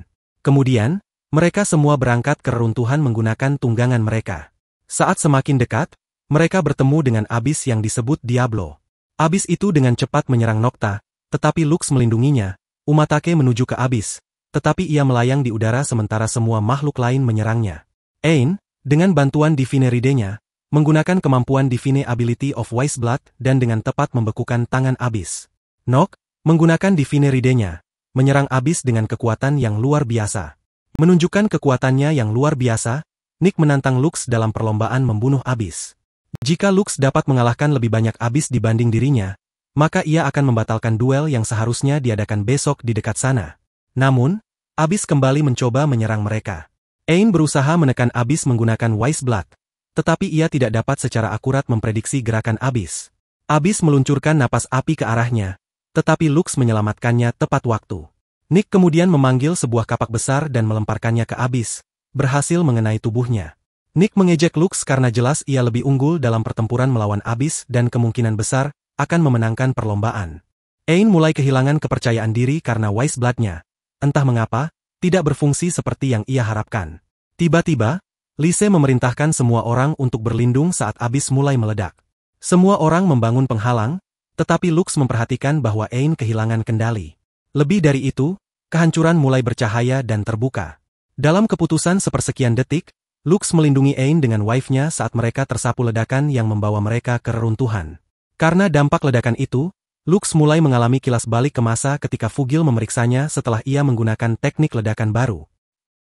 Kemudian, mereka semua berangkat ke reruntuhan menggunakan tunggangan mereka. Saat semakin dekat, mereka bertemu dengan abis yang disebut Diablo. Abis itu dengan cepat menyerang Nokta, tetapi Lux melindunginya. Umatake menuju ke abis, tetapi ia melayang di udara sementara semua makhluk lain menyerangnya. Ain, dengan bantuan Divine Ride-nya, menggunakan kemampuan Divine Ability of Wise Blood dan dengan tepat membekukan tangan abis. Nock, menggunakan Divine Ride-nya, menyerang abis dengan kekuatan yang luar biasa. Menunjukkan kekuatannya yang luar biasa, Nick menantang Lux dalam perlombaan membunuh abis. Jika Lux dapat mengalahkan lebih banyak abis dibanding dirinya, maka ia akan membatalkan duel yang seharusnya diadakan besok di dekat sana. Namun, abis kembali mencoba menyerang mereka. Ain berusaha menekan abis menggunakan Wise Blood, tetapi ia tidak dapat secara akurat memprediksi gerakan abis. Abis meluncurkan napas api ke arahnya, tetapi Lux menyelamatkannya tepat waktu. Nick kemudian memanggil sebuah kapak besar dan melemparkannya ke abis, berhasil mengenai tubuhnya. Nick mengejek Lux karena jelas ia lebih unggul dalam pertempuran melawan abis dan kemungkinan besar akan memenangkan perlombaan. Ain mulai kehilangan kepercayaan diri karena Wise Blood-nya. Entah mengapa, tidak berfungsi seperti yang ia harapkan. Tiba-tiba, Lise memerintahkan semua orang untuk berlindung saat abis mulai meledak. Semua orang membangun penghalang, tetapi Lux memperhatikan bahwa Ain kehilangan kendali. Lebih dari itu, kehancuran mulai bercahaya dan terbuka. Dalam keputusan sepersekian detik, Lux melindungi Ain dengan wife-nya saat mereka tersapu ledakan yang membawa mereka ke reruntuhan. Karena dampak ledakan itu, Lux mulai mengalami kilas balik ke masa ketika Fugil memeriksanya setelah ia menggunakan teknik ledakan baru.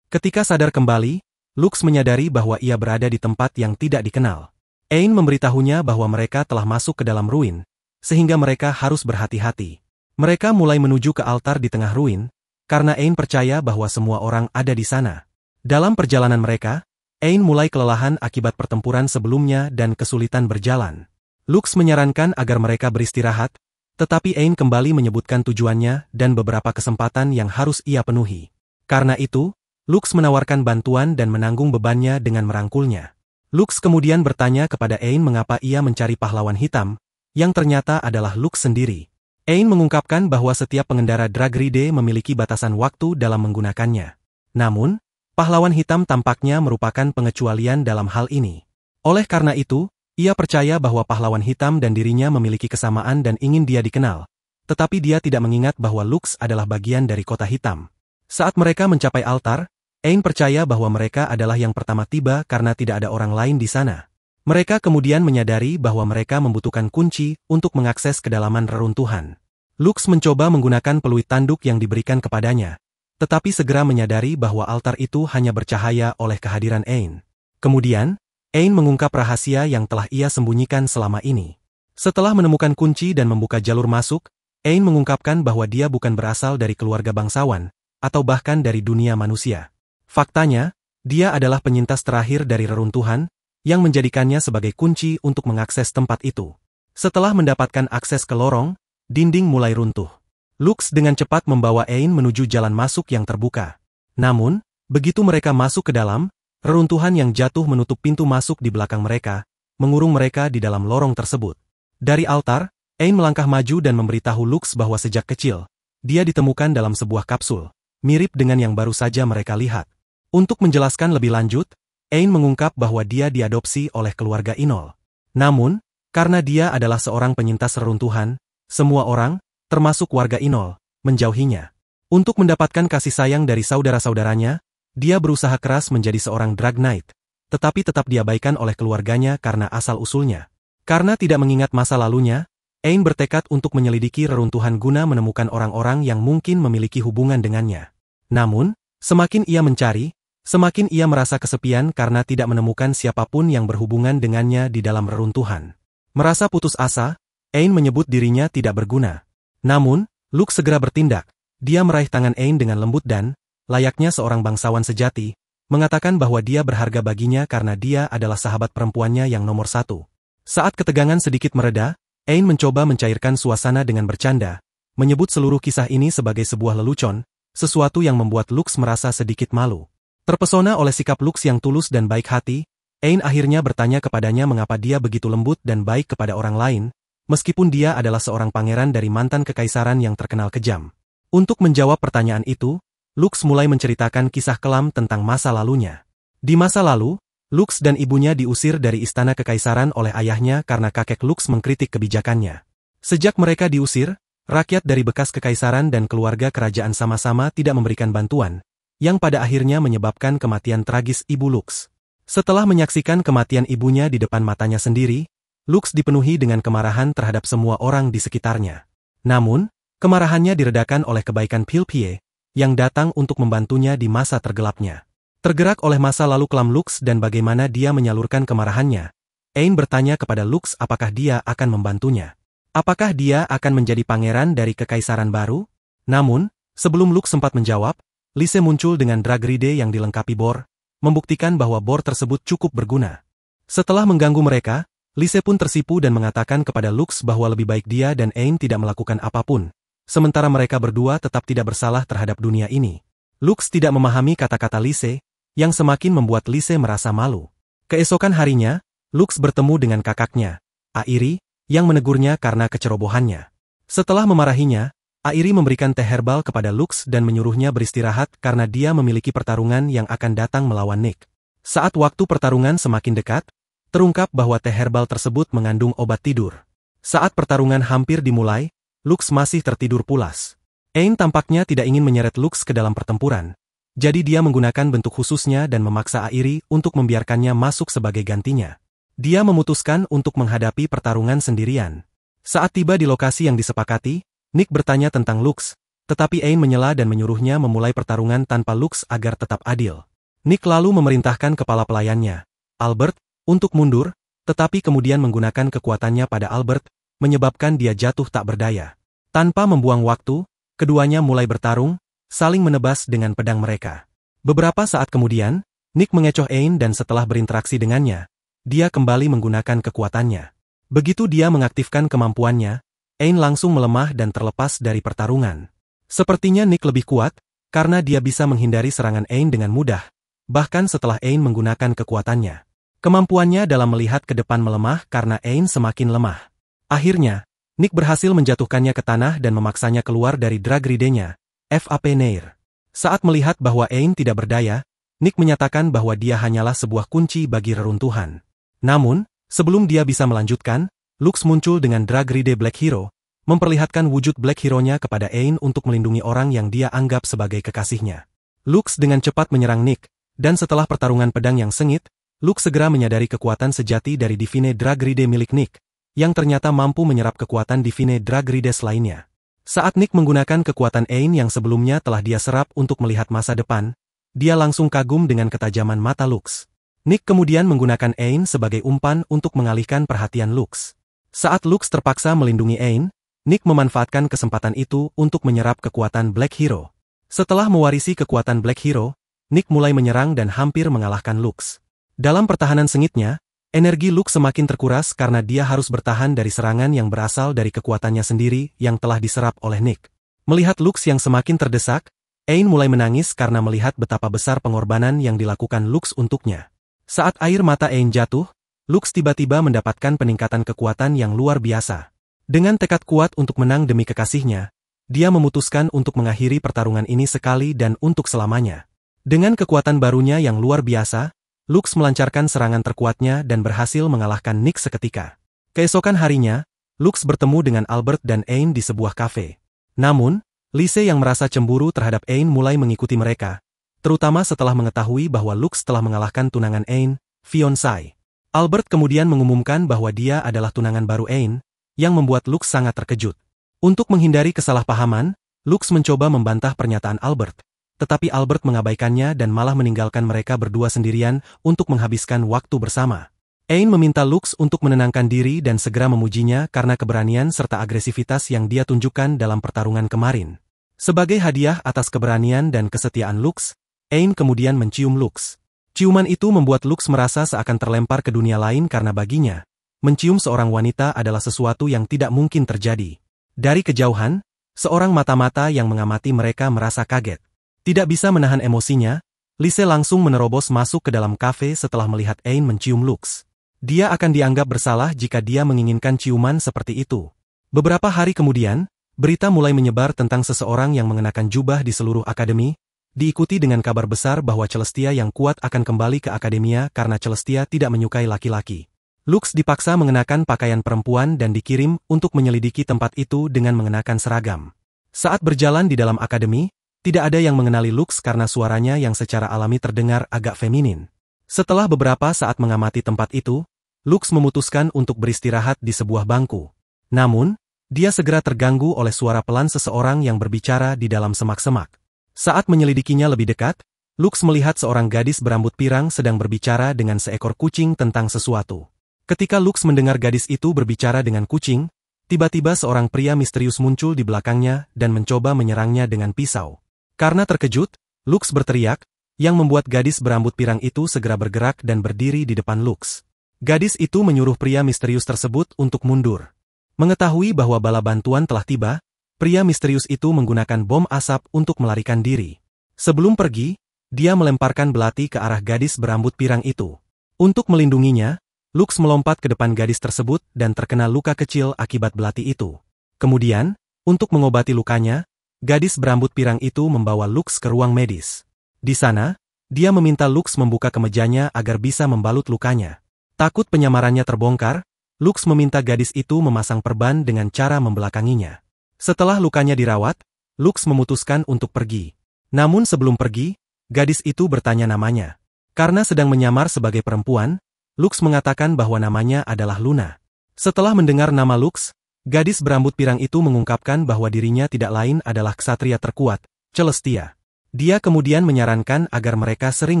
Ketika sadar kembali, Lux menyadari bahwa ia berada di tempat yang tidak dikenal. Ain memberitahunya bahwa mereka telah masuk ke dalam ruin, sehingga mereka harus berhati-hati. Mereka mulai menuju ke altar di tengah ruin, karena Ain percaya bahwa semua orang ada di sana. Dalam perjalanan mereka, Ain mulai kelelahan akibat pertempuran sebelumnya dan kesulitan berjalan. Lux menyarankan agar mereka beristirahat, tetapi Ain kembali menyebutkan tujuannya dan beberapa kesempatan yang harus ia penuhi. Karena itu, Lux menawarkan bantuan dan menanggung bebannya dengan merangkulnya. Lux kemudian bertanya kepada Ain mengapa ia mencari pahlawan hitam, yang ternyata adalah Lux sendiri. Ain mengungkapkan bahwa setiap pengendara drag ride memiliki batasan waktu dalam menggunakannya. Namun, pahlawan hitam tampaknya merupakan pengecualian dalam hal ini. Oleh karena itu, ia percaya bahwa pahlawan hitam dan dirinya memiliki kesamaan dan ingin dia dikenal. Tetapi dia tidak mengingat bahwa Lux adalah bagian dari kota hitam. Saat mereka mencapai altar, Ain percaya bahwa mereka adalah yang pertama tiba karena tidak ada orang lain di sana. Mereka kemudian menyadari bahwa mereka membutuhkan kunci untuk mengakses kedalaman reruntuhan. Lux mencoba menggunakan peluit tanduk yang diberikan kepadanya, tetapi segera menyadari bahwa altar itu hanya bercahaya oleh kehadiran Ain. Kemudian, Ain mengungkap rahasia yang telah ia sembunyikan selama ini. Setelah menemukan kunci dan membuka jalur masuk, Ain mengungkapkan bahwa dia bukan berasal dari keluarga bangsawan, atau bahkan dari dunia manusia. Faktanya, dia adalah penyintas terakhir dari reruntuhan, yang menjadikannya sebagai kunci untuk mengakses tempat itu. Setelah mendapatkan akses ke lorong, dinding mulai runtuh. Lux dengan cepat membawa Ain menuju jalan masuk yang terbuka. Namun, begitu mereka masuk ke dalam, reruntuhan yang jatuh menutup pintu masuk di belakang mereka, mengurung mereka di dalam lorong tersebut. Dari altar, Ain melangkah maju dan memberitahu Lux bahwa sejak kecil, dia ditemukan dalam sebuah kapsul, mirip dengan yang baru saja mereka lihat. Untuk menjelaskan lebih lanjut, Ain mengungkap bahwa dia diadopsi oleh keluarga Inol. Namun, karena dia adalah seorang penyintas reruntuhan, semua orang, termasuk warga Inol, menjauhinya. Untuk mendapatkan kasih sayang dari saudara-saudaranya, dia berusaha keras menjadi seorang Drag Knight, tetapi tetap diabaikan oleh keluarganya karena asal-usulnya. Karena tidak mengingat masa lalunya, Ain bertekad untuk menyelidiki reruntuhan guna menemukan orang-orang yang mungkin memiliki hubungan dengannya. Namun, semakin ia mencari, semakin ia merasa kesepian karena tidak menemukan siapapun yang berhubungan dengannya di dalam reruntuhan. Merasa putus asa, Ain menyebut dirinya tidak berguna. Namun, Lux segera bertindak. Dia meraih tangan Ain dengan lembut dan, layaknya seorang bangsawan sejati, mengatakan bahwa dia berharga baginya karena dia adalah sahabat perempuannya yang nomor satu. Saat ketegangan sedikit mereda, Ain mencoba mencairkan suasana dengan bercanda, menyebut seluruh kisah ini sebagai sebuah lelucon, sesuatu yang membuat Lux merasa sedikit malu. Terpesona oleh sikap Lux yang tulus dan baik hati, Ain akhirnya bertanya kepadanya mengapa dia begitu lembut dan baik kepada orang lain, meskipun dia adalah seorang pangeran dari mantan kekaisaran yang terkenal kejam. Untuk menjawab pertanyaan itu, Lux mulai menceritakan kisah kelam tentang masa lalunya. Di masa lalu, Lux dan ibunya diusir dari istana kekaisaran oleh ayahnya karena kakek Lux mengkritik kebijakannya. Sejak mereka diusir, rakyat dari bekas kekaisaran dan keluarga kerajaan sama-sama tidak memberikan bantuan, yang pada akhirnya menyebabkan kematian tragis ibu Lux. Setelah menyaksikan kematian ibunya di depan matanya sendiri, Lux dipenuhi dengan kemarahan terhadap semua orang di sekitarnya. Namun, kemarahannya diredakan oleh kebaikan Pilpie, yang datang untuk membantunya di masa tergelapnya. Tergerak oleh masa lalu kelam Lux dan bagaimana dia menyalurkan kemarahannya, Ain bertanya kepada Lux apakah dia akan membantunya. Apakah dia akan menjadi pangeran dari kekaisaran baru? Namun, sebelum Lux sempat menjawab, Lise muncul dengan drag ride yang dilengkapi bor, membuktikan bahwa bor tersebut cukup berguna. Setelah mengganggu mereka, Lise pun tersipu dan mengatakan kepada Lux bahwa lebih baik dia dan Ain tidak melakukan apapun, sementara mereka berdua tetap tidak bersalah terhadap dunia ini. Lux tidak memahami kata-kata Lise, yang semakin membuat Lise merasa malu. Keesokan harinya, Lux bertemu dengan kakaknya, Airi, yang menegurnya karena kecerobohannya. Setelah memarahinya, Airi memberikan teh herbal kepada Lux dan menyuruhnya beristirahat karena dia memiliki pertarungan yang akan datang melawan Nick. Saat waktu pertarungan semakin dekat, terungkap bahwa teh herbal tersebut mengandung obat tidur. Saat pertarungan hampir dimulai, Lux masih tertidur pulas. Ain tampaknya tidak ingin menyeret Lux ke dalam pertempuran, jadi dia menggunakan bentuk khususnya dan memaksa Airi untuk membiarkannya masuk sebagai gantinya. Dia memutuskan untuk menghadapi pertarungan sendirian. Saat tiba di lokasi yang disepakati, Nick bertanya tentang Lux, tetapi Ain menyela dan menyuruhnya memulai pertarungan tanpa Lux agar tetap adil. Nick lalu memerintahkan kepala pelayannya, Albert, untuk mundur, tetapi kemudian menggunakan kekuatannya pada Albert, menyebabkan dia jatuh tak berdaya. Tanpa membuang waktu, keduanya mulai bertarung, saling menebas dengan pedang mereka. Beberapa saat kemudian, Nick mengecoh Ain dan setelah berinteraksi dengannya, dia kembali menggunakan kekuatannya. Begitu dia mengaktifkan kemampuannya, Ain langsung melemah dan terlepas dari pertarungan. Sepertinya Nick lebih kuat, karena dia bisa menghindari serangan Ain dengan mudah, bahkan setelah Ain menggunakan kekuatannya. Kemampuannya dalam melihat ke depan melemah karena Ain semakin lemah. Akhirnya, Nick berhasil menjatuhkannya ke tanah dan memaksanya keluar dari drag ride-nya, FAP Nair. Saat melihat bahwa Ain tidak berdaya, Nick menyatakan bahwa dia hanyalah sebuah kunci bagi reruntuhan. Namun, sebelum dia bisa melanjutkan, Lux muncul dengan drag ride Black Hero, memperlihatkan wujud Black Hero-nya kepada Ain untuk melindungi orang yang dia anggap sebagai kekasihnya. Lux dengan cepat menyerang Nick, dan setelah pertarungan pedang yang sengit, Lux segera menyadari kekuatan sejati dari Divine Drag Ride milik Nick, yang ternyata mampu menyerap kekuatan Divine Drag Rides lainnya. Saat Nick menggunakan kekuatan Ain yang sebelumnya telah dia serap untuk melihat masa depan, dia langsung kagum dengan ketajaman mata Lux. Nick kemudian menggunakan Ain sebagai umpan untuk mengalihkan perhatian Lux. Saat Lux terpaksa melindungi Ain, Nick memanfaatkan kesempatan itu untuk menyerap kekuatan Black Hero. Setelah mewarisi kekuatan Black Hero, Nick mulai menyerang dan hampir mengalahkan Lux. Dalam pertahanan sengitnya, energi Lux semakin terkuras karena dia harus bertahan dari serangan yang berasal dari kekuatannya sendiri yang telah diserap oleh Nick. Melihat Lux yang semakin terdesak, Ain mulai menangis karena melihat betapa besar pengorbanan yang dilakukan Lux untuknya. Saat air mata Ain jatuh, Lux tiba-tiba mendapatkan peningkatan kekuatan yang luar biasa. Dengan tekad kuat untuk menang demi kekasihnya, dia memutuskan untuk mengakhiri pertarungan ini sekali dan untuk selamanya. Dengan kekuatan barunya yang luar biasa, Lux melancarkan serangan terkuatnya dan berhasil mengalahkan Nick seketika. Keesokan harinya, Lux bertemu dengan Albert dan Ain di sebuah kafe. Namun, Lise yang merasa cemburu terhadap Ain mulai mengikuti mereka, terutama setelah mengetahui bahwa Lux telah mengalahkan tunangan Ain, Fiancé. Albert kemudian mengumumkan bahwa dia adalah tunangan baru Ain, yang membuat Lux sangat terkejut. Untuk menghindari kesalahpahaman, Lux mencoba membantah pernyataan Albert. Tetapi Albert mengabaikannya dan malah meninggalkan mereka berdua sendirian untuk menghabiskan waktu bersama. Ain meminta Lux untuk menenangkan diri dan segera memujinya karena keberanian serta agresivitas yang dia tunjukkan dalam pertarungan kemarin. Sebagai hadiah atas keberanian dan kesetiaan Lux, Ain kemudian mencium Lux. Ciuman itu membuat Lux merasa seakan terlempar ke dunia lain karena baginya, mencium seorang wanita adalah sesuatu yang tidak mungkin terjadi. Dari kejauhan, seorang mata-mata yang mengamati mereka merasa kaget. Tidak bisa menahan emosinya, Lise langsung menerobos masuk ke dalam kafe setelah melihat Ain mencium Lux. Dia akan dianggap bersalah jika dia menginginkan ciuman seperti itu. Beberapa hari kemudian, berita mulai menyebar tentang seseorang yang mengenakan jubah di seluruh akademi, diikuti dengan kabar besar bahwa Celestia yang kuat akan kembali ke akademia karena Celestia tidak menyukai laki-laki. Lux dipaksa mengenakan pakaian perempuan dan dikirim untuk menyelidiki tempat itu dengan mengenakan seragam. Saat berjalan di dalam akademi, tidak ada yang mengenali Lux karena suaranya yang secara alami terdengar agak feminin. Setelah beberapa saat mengamati tempat itu, Lux memutuskan untuk beristirahat di sebuah bangku. Namun, dia segera terganggu oleh suara pelan seseorang yang berbicara di dalam semak-semak. Saat menyelidikinya lebih dekat, Lux melihat seorang gadis berambut pirang sedang berbicara dengan seekor kucing tentang sesuatu. Ketika Lux mendengar gadis itu berbicara dengan kucing, tiba-tiba seorang pria misterius muncul di belakangnya dan mencoba menyerangnya dengan pisau. Karena terkejut, Lux berteriak, yang membuat gadis berambut pirang itu segera bergerak dan berdiri di depan Lux. Gadis itu menyuruh pria misterius tersebut untuk mundur. Mengetahui bahwa bala bantuan telah tiba, pria misterius itu menggunakan bom asap untuk melarikan diri. Sebelum pergi, dia melemparkan belati ke arah gadis berambut pirang itu. Untuk melindunginya, Lux melompat ke depan gadis tersebut dan terkena luka kecil akibat belati itu. Kemudian, untuk mengobati lukanya, gadis berambut pirang itu membawa Lux ke ruang medis. Di sana, dia meminta Lux membuka kemejanya agar bisa membalut lukanya. Takut penyamarannya terbongkar, Lux meminta gadis itu memasang perban dengan cara membelakanginya. Setelah lukanya dirawat, Lux memutuskan untuk pergi. Namun sebelum pergi, gadis itu bertanya namanya. Karena sedang menyamar sebagai perempuan, Lux mengatakan bahwa namanya adalah Luna. Setelah mendengar nama Lux, gadis berambut pirang itu mengungkapkan bahwa dirinya tidak lain adalah ksatria terkuat, Celestia. Dia kemudian menyarankan agar mereka sering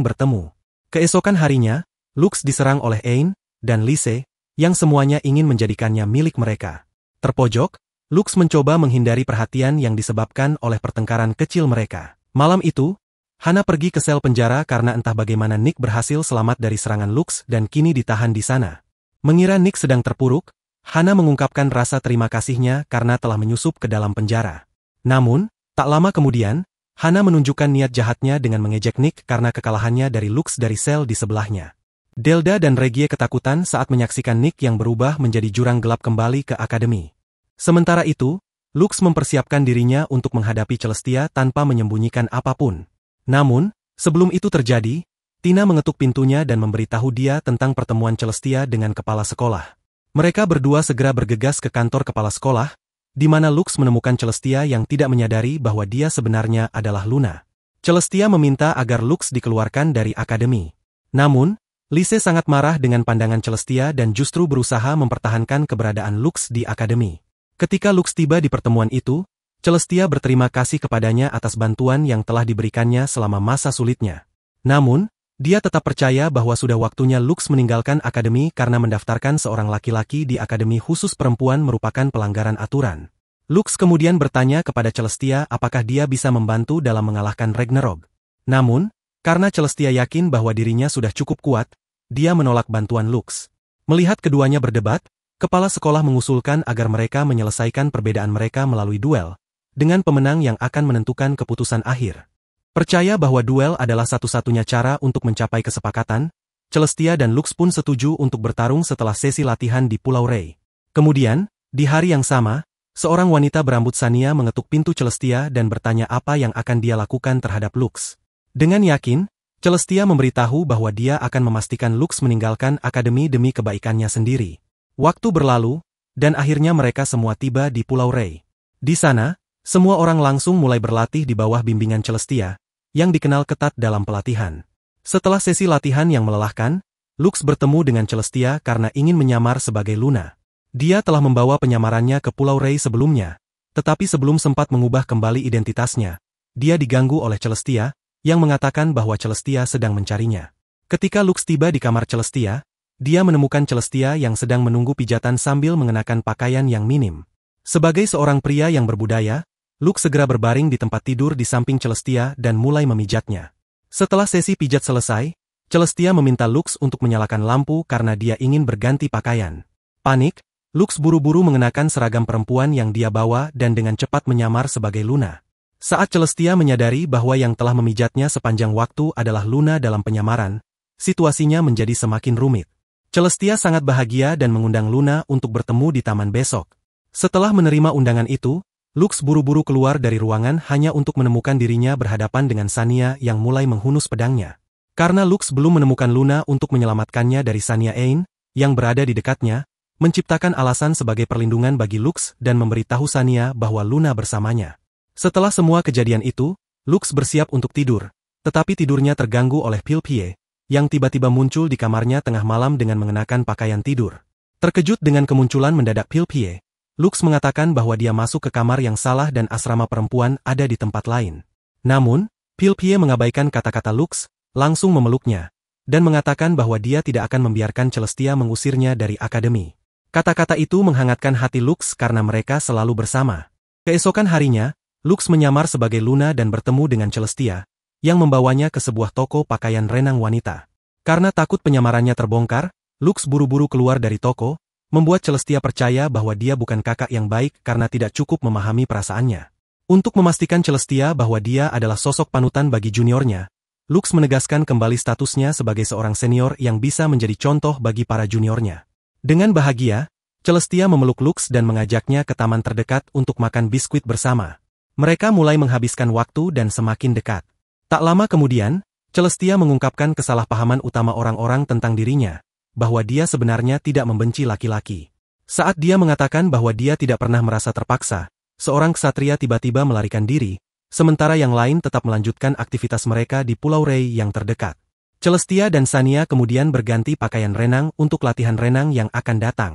bertemu. Keesokan harinya, Lux diserang oleh Ain dan Lise, yang semuanya ingin menjadikannya milik mereka. Terpojok, Lux mencoba menghindari perhatian yang disebabkan oleh pertengkaran kecil mereka. Malam itu, Hana pergi ke sel penjara karena entah bagaimana Nick berhasil selamat dari serangan Lux dan kini ditahan di sana. Mengira Nick sedang terpuruk, Hana mengungkapkan rasa terima kasihnya karena telah menyusup ke dalam penjara. Namun, tak lama kemudian, Hana menunjukkan niat jahatnya dengan mengejek Nick karena kekalahannya dari Lux dari sel di sebelahnya. Delda dan Regie ketakutan saat menyaksikan Nick yang berubah menjadi jurang gelap kembali ke akademi. Sementara itu, Lux mempersiapkan dirinya untuk menghadapi Celestia tanpa menyembunyikan apapun. Namun, sebelum itu terjadi, Tina mengetuk pintunya dan memberitahu dia tentang pertemuan Celestia dengan kepala sekolah. Mereka berdua segera bergegas ke kantor kepala sekolah, di mana Lux menemukan Celestia yang tidak menyadari bahwa dia sebenarnya adalah Luna. Celestia meminta agar Lux dikeluarkan dari akademi. Namun, Lise sangat marah dengan pandangan Celestia dan justru berusaha mempertahankan keberadaan Lux di akademi. Ketika Lux tiba di pertemuan itu, Celestia berterima kasih kepadanya atas bantuan yang telah diberikannya selama masa sulitnya. Namun, dia tetap percaya bahwa sudah waktunya Lux meninggalkan akademi karena mendaftarkan seorang laki-laki di akademi khusus perempuan merupakan pelanggaran aturan. Lux kemudian bertanya kepada Celestia apakah dia bisa membantu dalam mengalahkan Ragnarok. Namun, karena Celestia yakin bahwa dirinya sudah cukup kuat, dia menolak bantuan Lux. Melihat keduanya berdebat, kepala sekolah mengusulkan agar mereka menyelesaikan perbedaan mereka melalui duel, dengan pemenang yang akan menentukan keputusan akhir. Percaya bahwa duel adalah satu-satunya cara untuk mencapai kesepakatan, Celestia dan Lux pun setuju untuk bertarung setelah sesi latihan di Pulau Rei. Kemudian, di hari yang sama, seorang wanita berambut Sania mengetuk pintu Celestia dan bertanya apa yang akan dia lakukan terhadap Lux. Dengan yakin, Celestia memberitahu bahwa dia akan memastikan Lux meninggalkan akademi demi kebaikannya sendiri. Waktu berlalu, dan akhirnya mereka semua tiba di Pulau Rei. Di sana, semua orang langsung mulai berlatih di bawah bimbingan Celestia, yang dikenal ketat dalam pelatihan. Setelah sesi latihan yang melelahkan, Lux bertemu dengan Celestia karena ingin menyamar sebagai Luna. Dia telah membawa penyamarannya ke Pulau Rei sebelumnya, tetapi sebelum sempat mengubah kembali identitasnya, dia diganggu oleh Celestia, yang mengatakan bahwa Celestia sedang mencarinya. Ketika Lux tiba di kamar Celestia, dia menemukan Celestia yang sedang menunggu pijatan sambil mengenakan pakaian yang minim. Sebagai seorang pria yang berbudaya, Lux segera berbaring di tempat tidur di samping Celestia dan mulai memijatnya. Setelah sesi pijat selesai, Celestia meminta Lux untuk menyalakan lampu karena dia ingin berganti pakaian. Panik, Lux buru-buru mengenakan seragam perempuan yang dia bawa dan dengan cepat menyamar sebagai Luna. Saat Celestia menyadari bahwa yang telah memijatnya sepanjang waktu adalah Luna dalam penyamaran, situasinya menjadi semakin rumit. Celestia sangat bahagia dan mengundang Luna untuk bertemu di taman besok. Setelah menerima undangan itu, Lux buru-buru keluar dari ruangan hanya untuk menemukan dirinya berhadapan dengan Sania yang mulai menghunus pedangnya. Karena Lux belum menemukan Luna untuk menyelamatkannya dari Sania Ain, yang berada di dekatnya, menciptakan alasan sebagai perlindungan bagi Lux dan memberitahu Sania bahwa Luna bersamanya. Setelah semua kejadian itu, Lux bersiap untuk tidur, tetapi tidurnya terganggu oleh Pilpie, yang tiba-tiba muncul di kamarnya tengah malam dengan mengenakan pakaian tidur. Terkejut dengan kemunculan mendadak Pilpie, Lux mengatakan bahwa dia masuk ke kamar yang salah dan asrama perempuan ada di tempat lain. Namun, Pilpie mengabaikan kata-kata Lux, langsung memeluknya, dan mengatakan bahwa dia tidak akan membiarkan Celestia mengusirnya dari akademi. Kata-kata itu menghangatkan hati Lux karena mereka selalu bersama. Keesokan harinya, Lux menyamar sebagai Luna dan bertemu dengan Celestia, yang membawanya ke sebuah toko pakaian renang wanita. Karena takut penyamarannya terbongkar, Lux buru-buru keluar dari toko, membuat Celestia percaya bahwa dia bukan kakak yang baik karena tidak cukup memahami perasaannya. Untuk memastikan Celestia bahwa dia adalah sosok panutan bagi juniornya, Lux menegaskan kembali statusnya sebagai seorang senior yang bisa menjadi contoh bagi para juniornya. Dengan bahagia, Celestia memeluk Lux dan mengajaknya ke taman terdekat untuk makan biskuit bersama. Mereka mulai menghabiskan waktu dan semakin dekat. Tak lama kemudian, Celestia mengungkapkan kesalahpahaman utama orang-orang tentang dirinya, bahwa dia sebenarnya tidak membenci laki-laki. Saat dia mengatakan bahwa dia tidak pernah merasa terpaksa, seorang ksatria tiba-tiba melarikan diri, sementara yang lain tetap melanjutkan aktivitas mereka di Pulau Rei yang terdekat. Celestia dan Sania kemudian berganti pakaian renang untuk latihan renang yang akan datang.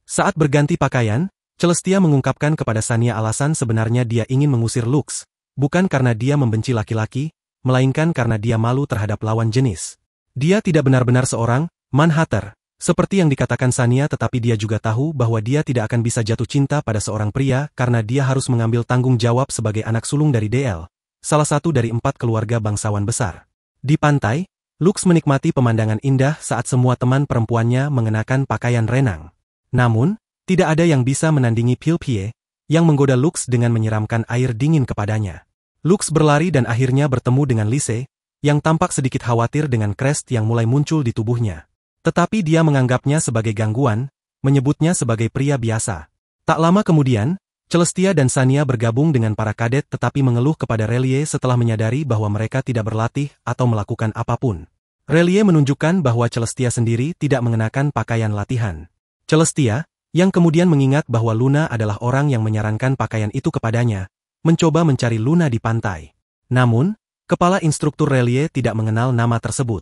Saat berganti pakaian, Celestia mengungkapkan kepada Sania alasan sebenarnya dia ingin mengusir Lux, bukan karena dia membenci laki-laki, melainkan karena dia malu terhadap lawan jenis. Dia tidak benar-benar seorang Manhunter, seperti yang dikatakan Sania, tetapi dia juga tahu bahwa dia tidak akan bisa jatuh cinta pada seorang pria karena dia harus mengambil tanggung jawab sebagai anak sulung dari DL, salah satu dari 4 keluarga bangsawan besar. Di pantai, Lux menikmati pemandangan indah saat semua teman perempuannya mengenakan pakaian renang. Namun, tidak ada yang bisa menandingi Pilpie, yang menggoda Lux dengan menyiramkan air dingin kepadanya. Lux berlari dan akhirnya bertemu dengan Lise, yang tampak sedikit khawatir dengan crest yang mulai muncul di tubuhnya. Tetapi dia menganggapnya sebagai gangguan, menyebutnya sebagai pria biasa. Tak lama kemudian, Celestia dan Sania bergabung dengan para kadet tetapi mengeluh kepada Relie setelah menyadari bahwa mereka tidak berlatih atau melakukan apapun. Relie menunjukkan bahwa Celestia sendiri tidak mengenakan pakaian latihan. Celestia, yang kemudian mengingat bahwa Luna adalah orang yang menyarankan pakaian itu kepadanya, mencoba mencari Luna di pantai. Namun, kepala instruktur Relie tidak mengenal nama tersebut.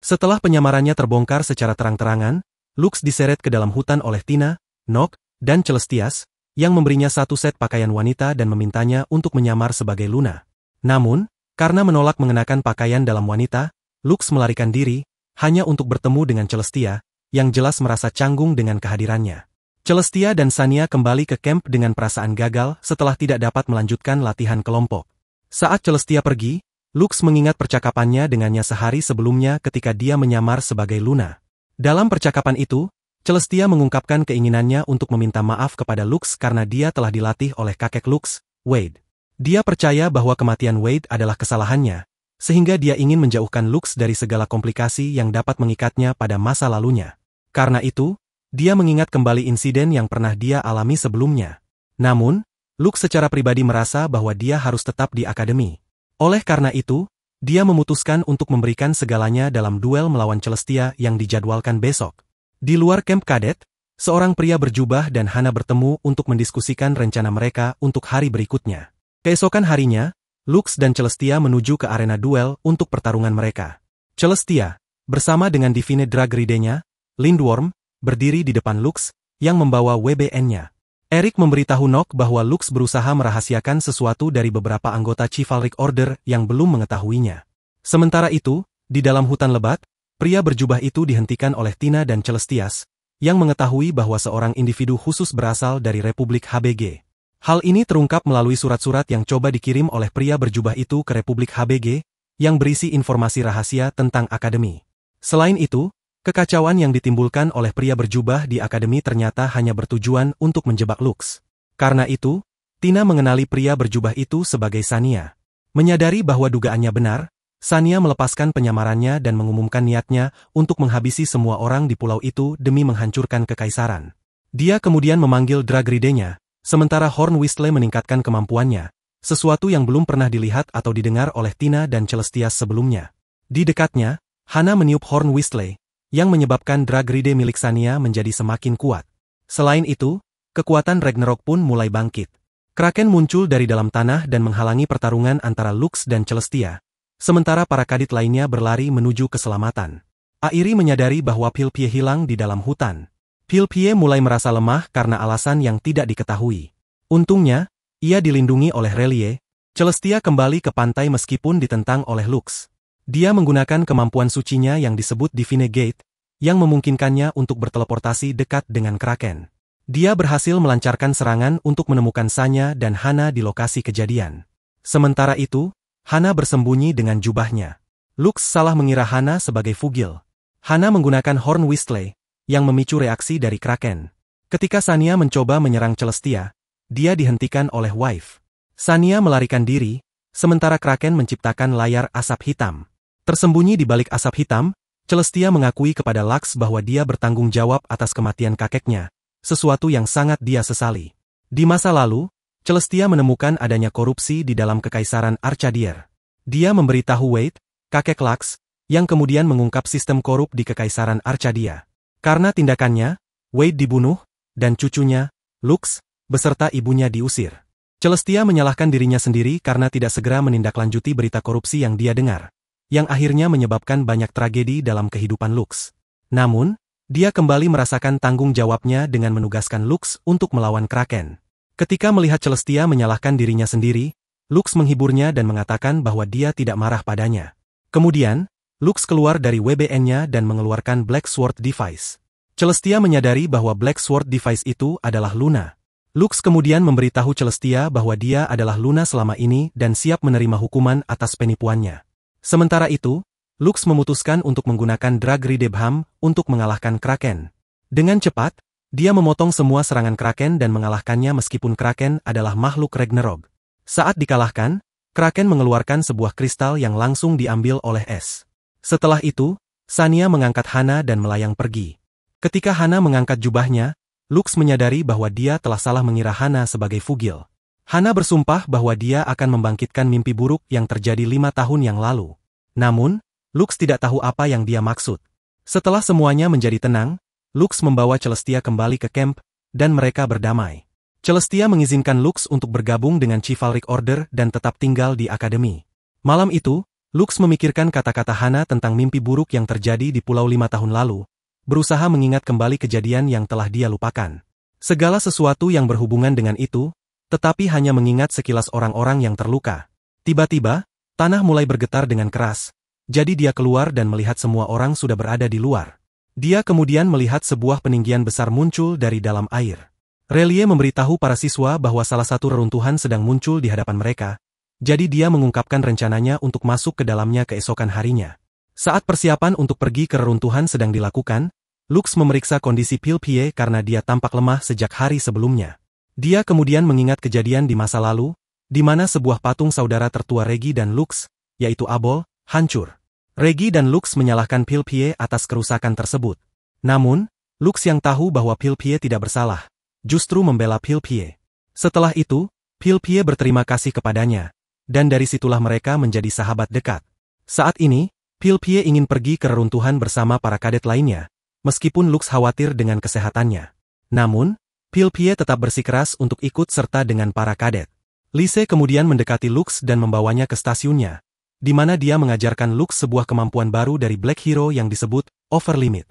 Setelah penyamarannya terbongkar secara terang-terangan, Lux diseret ke dalam hutan oleh Tina, Nock, dan Celestias, yang memberinya satu set pakaian wanita dan memintanya untuk menyamar sebagai Luna. Namun, karena menolak mengenakan pakaian dalam wanita, Lux melarikan diri, hanya untuk bertemu dengan Celestia, yang jelas merasa canggung dengan kehadirannya. Celestia dan Sania kembali ke camp dengan perasaan gagal setelah tidak dapat melanjutkan latihan kelompok. Saat Celestia pergi, Lux mengingat percakapannya dengannya sehari sebelumnya ketika dia menyamar sebagai Luna. Dalam percakapan itu, Celestia mengungkapkan keinginannya untuk meminta maaf kepada Lux karena dia telah dilatih oleh kakek Lux, Wade. Dia percaya bahwa kematian Wade adalah kesalahannya, sehingga dia ingin menjauhkan Lux dari segala komplikasi yang dapat mengikatnya pada masa lalunya. Karena itu, dia mengingat kembali insiden yang pernah dia alami sebelumnya. Namun, Lux secara pribadi merasa bahwa dia harus tetap di akademi. Oleh karena itu, dia memutuskan untuk memberikan segalanya dalam duel melawan Celestia yang dijadwalkan besok. Di luar kamp kadet, seorang pria berjubah dan Hana bertemu untuk mendiskusikan rencana mereka untuk hari berikutnya. Keesokan harinya, Lux dan Celestia menuju ke arena duel untuk pertarungan mereka. Celestia, bersama dengan Divine Drag Ride-nya, Lindworm, berdiri di depan Lux, yang membawa WBN-nya. Eric memberitahu Nock bahwa Lux berusaha merahasiakan sesuatu dari beberapa anggota Chivalric Order yang belum mengetahuinya. Sementara itu, di dalam hutan lebat, pria berjubah itu dihentikan oleh Tina dan Celestias, yang mengetahui bahwa seorang individu khusus berasal dari Republik HBG. Hal ini terungkap melalui surat-surat yang coba dikirim oleh pria berjubah itu ke Republik HBG, yang berisi informasi rahasia tentang akademi. Selain itu, kekacauan yang ditimbulkan oleh pria berjubah di akademi ternyata hanya bertujuan untuk menjebak Lux. Karena itu, Tina mengenali pria berjubah itu sebagai Sania. Menyadari bahwa dugaannya benar, Sania melepaskan penyamarannya dan mengumumkan niatnya untuk menghabisi semua orang di pulau itu demi menghancurkan kekaisaran. Dia kemudian memanggil Drag Ride-nya, sementara Horn Whistle meningkatkan kemampuannya, sesuatu yang belum pernah dilihat atau didengar oleh Tina dan Celestias sebelumnya. Di dekatnya, Hana meniup Horn Whistle, yang menyebabkan Drag Ride milik Sania menjadi semakin kuat. Selain itu, kekuatan Ragnarok pun mulai bangkit. Kraken muncul dari dalam tanah dan menghalangi pertarungan antara Lux dan Celestia, sementara para kadit lainnya berlari menuju keselamatan. Airi menyadari bahwa Pilpie hilang di dalam hutan. Pilpie mulai merasa lemah karena alasan yang tidak diketahui. Untungnya, ia dilindungi oleh Relie. Celestia kembali ke pantai meskipun ditentang oleh Lux. Dia menggunakan kemampuan sucinya yang disebut Divine Gate, yang memungkinkannya untuk berteleportasi dekat dengan Kraken. Dia berhasil melancarkan serangan untuk menemukan Sanya dan Hana di lokasi kejadian. Sementara itu, Hana bersembunyi dengan jubahnya. Lux salah mengira Hana sebagai Fugil. Hana menggunakan Horn Whistle, yang memicu reaksi dari Kraken. Ketika Sania mencoba menyerang Celestia, dia dihentikan oleh Wife. Sania melarikan diri, sementara Kraken menciptakan layar asap hitam. Tersembunyi di balik asap hitam, Celestia mengakui kepada Lux bahwa dia bertanggung jawab atas kematian kakeknya, sesuatu yang sangat dia sesali. Di masa lalu, Celestia menemukan adanya korupsi di dalam kekaisaran Arcadier. Dia memberitahu Wade, kakek Lux, yang kemudian mengungkap sistem korup di kekaisaran Arcadia. Karena tindakannya, Wade dibunuh, dan cucunya, Lux, beserta ibunya diusir. Celestia menyalahkan dirinya sendiri karena tidak segera menindaklanjuti berita korupsi yang dia dengar, yang akhirnya menyebabkan banyak tragedi dalam kehidupan Lux. Namun, dia kembali merasakan tanggung jawabnya dengan menugaskan Lux untuk melawan Kraken. Ketika melihat Celestia menyalahkan dirinya sendiri, Lux menghiburnya dan mengatakan bahwa dia tidak marah padanya. Kemudian, Lux keluar dari WBN-nya dan mengeluarkan Black Sword Device. Celestia menyadari bahwa Black Sword Device itu adalah Luna. Lux kemudian memberitahu Celestia bahwa dia adalah Luna selama ini dan siap menerima hukuman atas penipuannya. Sementara itu, Lux memutuskan untuk menggunakan Drag Ridebham untuk mengalahkan Kraken. Dengan cepat, dia memotong semua serangan Kraken dan mengalahkannya meskipun Kraken adalah makhluk Ragnarok. Saat dikalahkan, Kraken mengeluarkan sebuah kristal yang langsung diambil oleh es. Setelah itu, Sania mengangkat Hana dan melayang pergi. Ketika Hana mengangkat jubahnya, Lux menyadari bahwa dia telah salah mengira Hana sebagai Fugil. Hana bersumpah bahwa dia akan membangkitkan mimpi buruk yang terjadi 5 tahun yang lalu. Namun, Lux tidak tahu apa yang dia maksud. Setelah semuanya menjadi tenang, Lux membawa Celestia kembali ke camp, dan mereka berdamai. Celestia mengizinkan Lux untuk bergabung dengan Chivalric Order dan tetap tinggal di akademi. Malam itu, Lux memikirkan kata-kata Hana tentang mimpi buruk yang terjadi di pulau 5 tahun lalu, berusaha mengingat kembali kejadian yang telah dia lupakan. Segala sesuatu yang berhubungan dengan itu, tetapi hanya mengingat sekilas orang-orang yang terluka. Tiba-tiba, tanah mulai bergetar dengan keras. Jadi dia keluar dan melihat semua orang sudah berada di luar. Dia kemudian melihat sebuah peninggian besar muncul dari dalam air. Relie memberitahu para siswa bahwa salah satu reruntuhan sedang muncul di hadapan mereka, jadi dia mengungkapkan rencananya untuk masuk ke dalamnya keesokan harinya. Saat persiapan untuk pergi ke reruntuhan sedang dilakukan, Lux memeriksa kondisi Pilpie karena dia tampak lemah sejak hari sebelumnya. Dia kemudian mengingat kejadian di masa lalu, di mana sebuah patung saudara tertua Regi dan Lux, yaitu Abol, hancur. Regi dan Lux menyalahkan Pilpie atas kerusakan tersebut. Namun, Lux yang tahu bahwa Pilpie tidak bersalah, justru membela Pilpie. Setelah itu, Pilpie berterima kasih kepadanya, dan dari situlah mereka menjadi sahabat dekat. Saat ini, Pilpie ingin pergi ke reruntuhan bersama para kadet lainnya, meskipun Lux khawatir dengan kesehatannya. Namun, Pilpie tetap bersikeras untuk ikut serta dengan para kadet. Lise kemudian mendekati Lux dan membawanya ke stasiunnya, di mana dia mengajarkan Lux sebuah kemampuan baru dari Black Hero yang disebut Over Limit.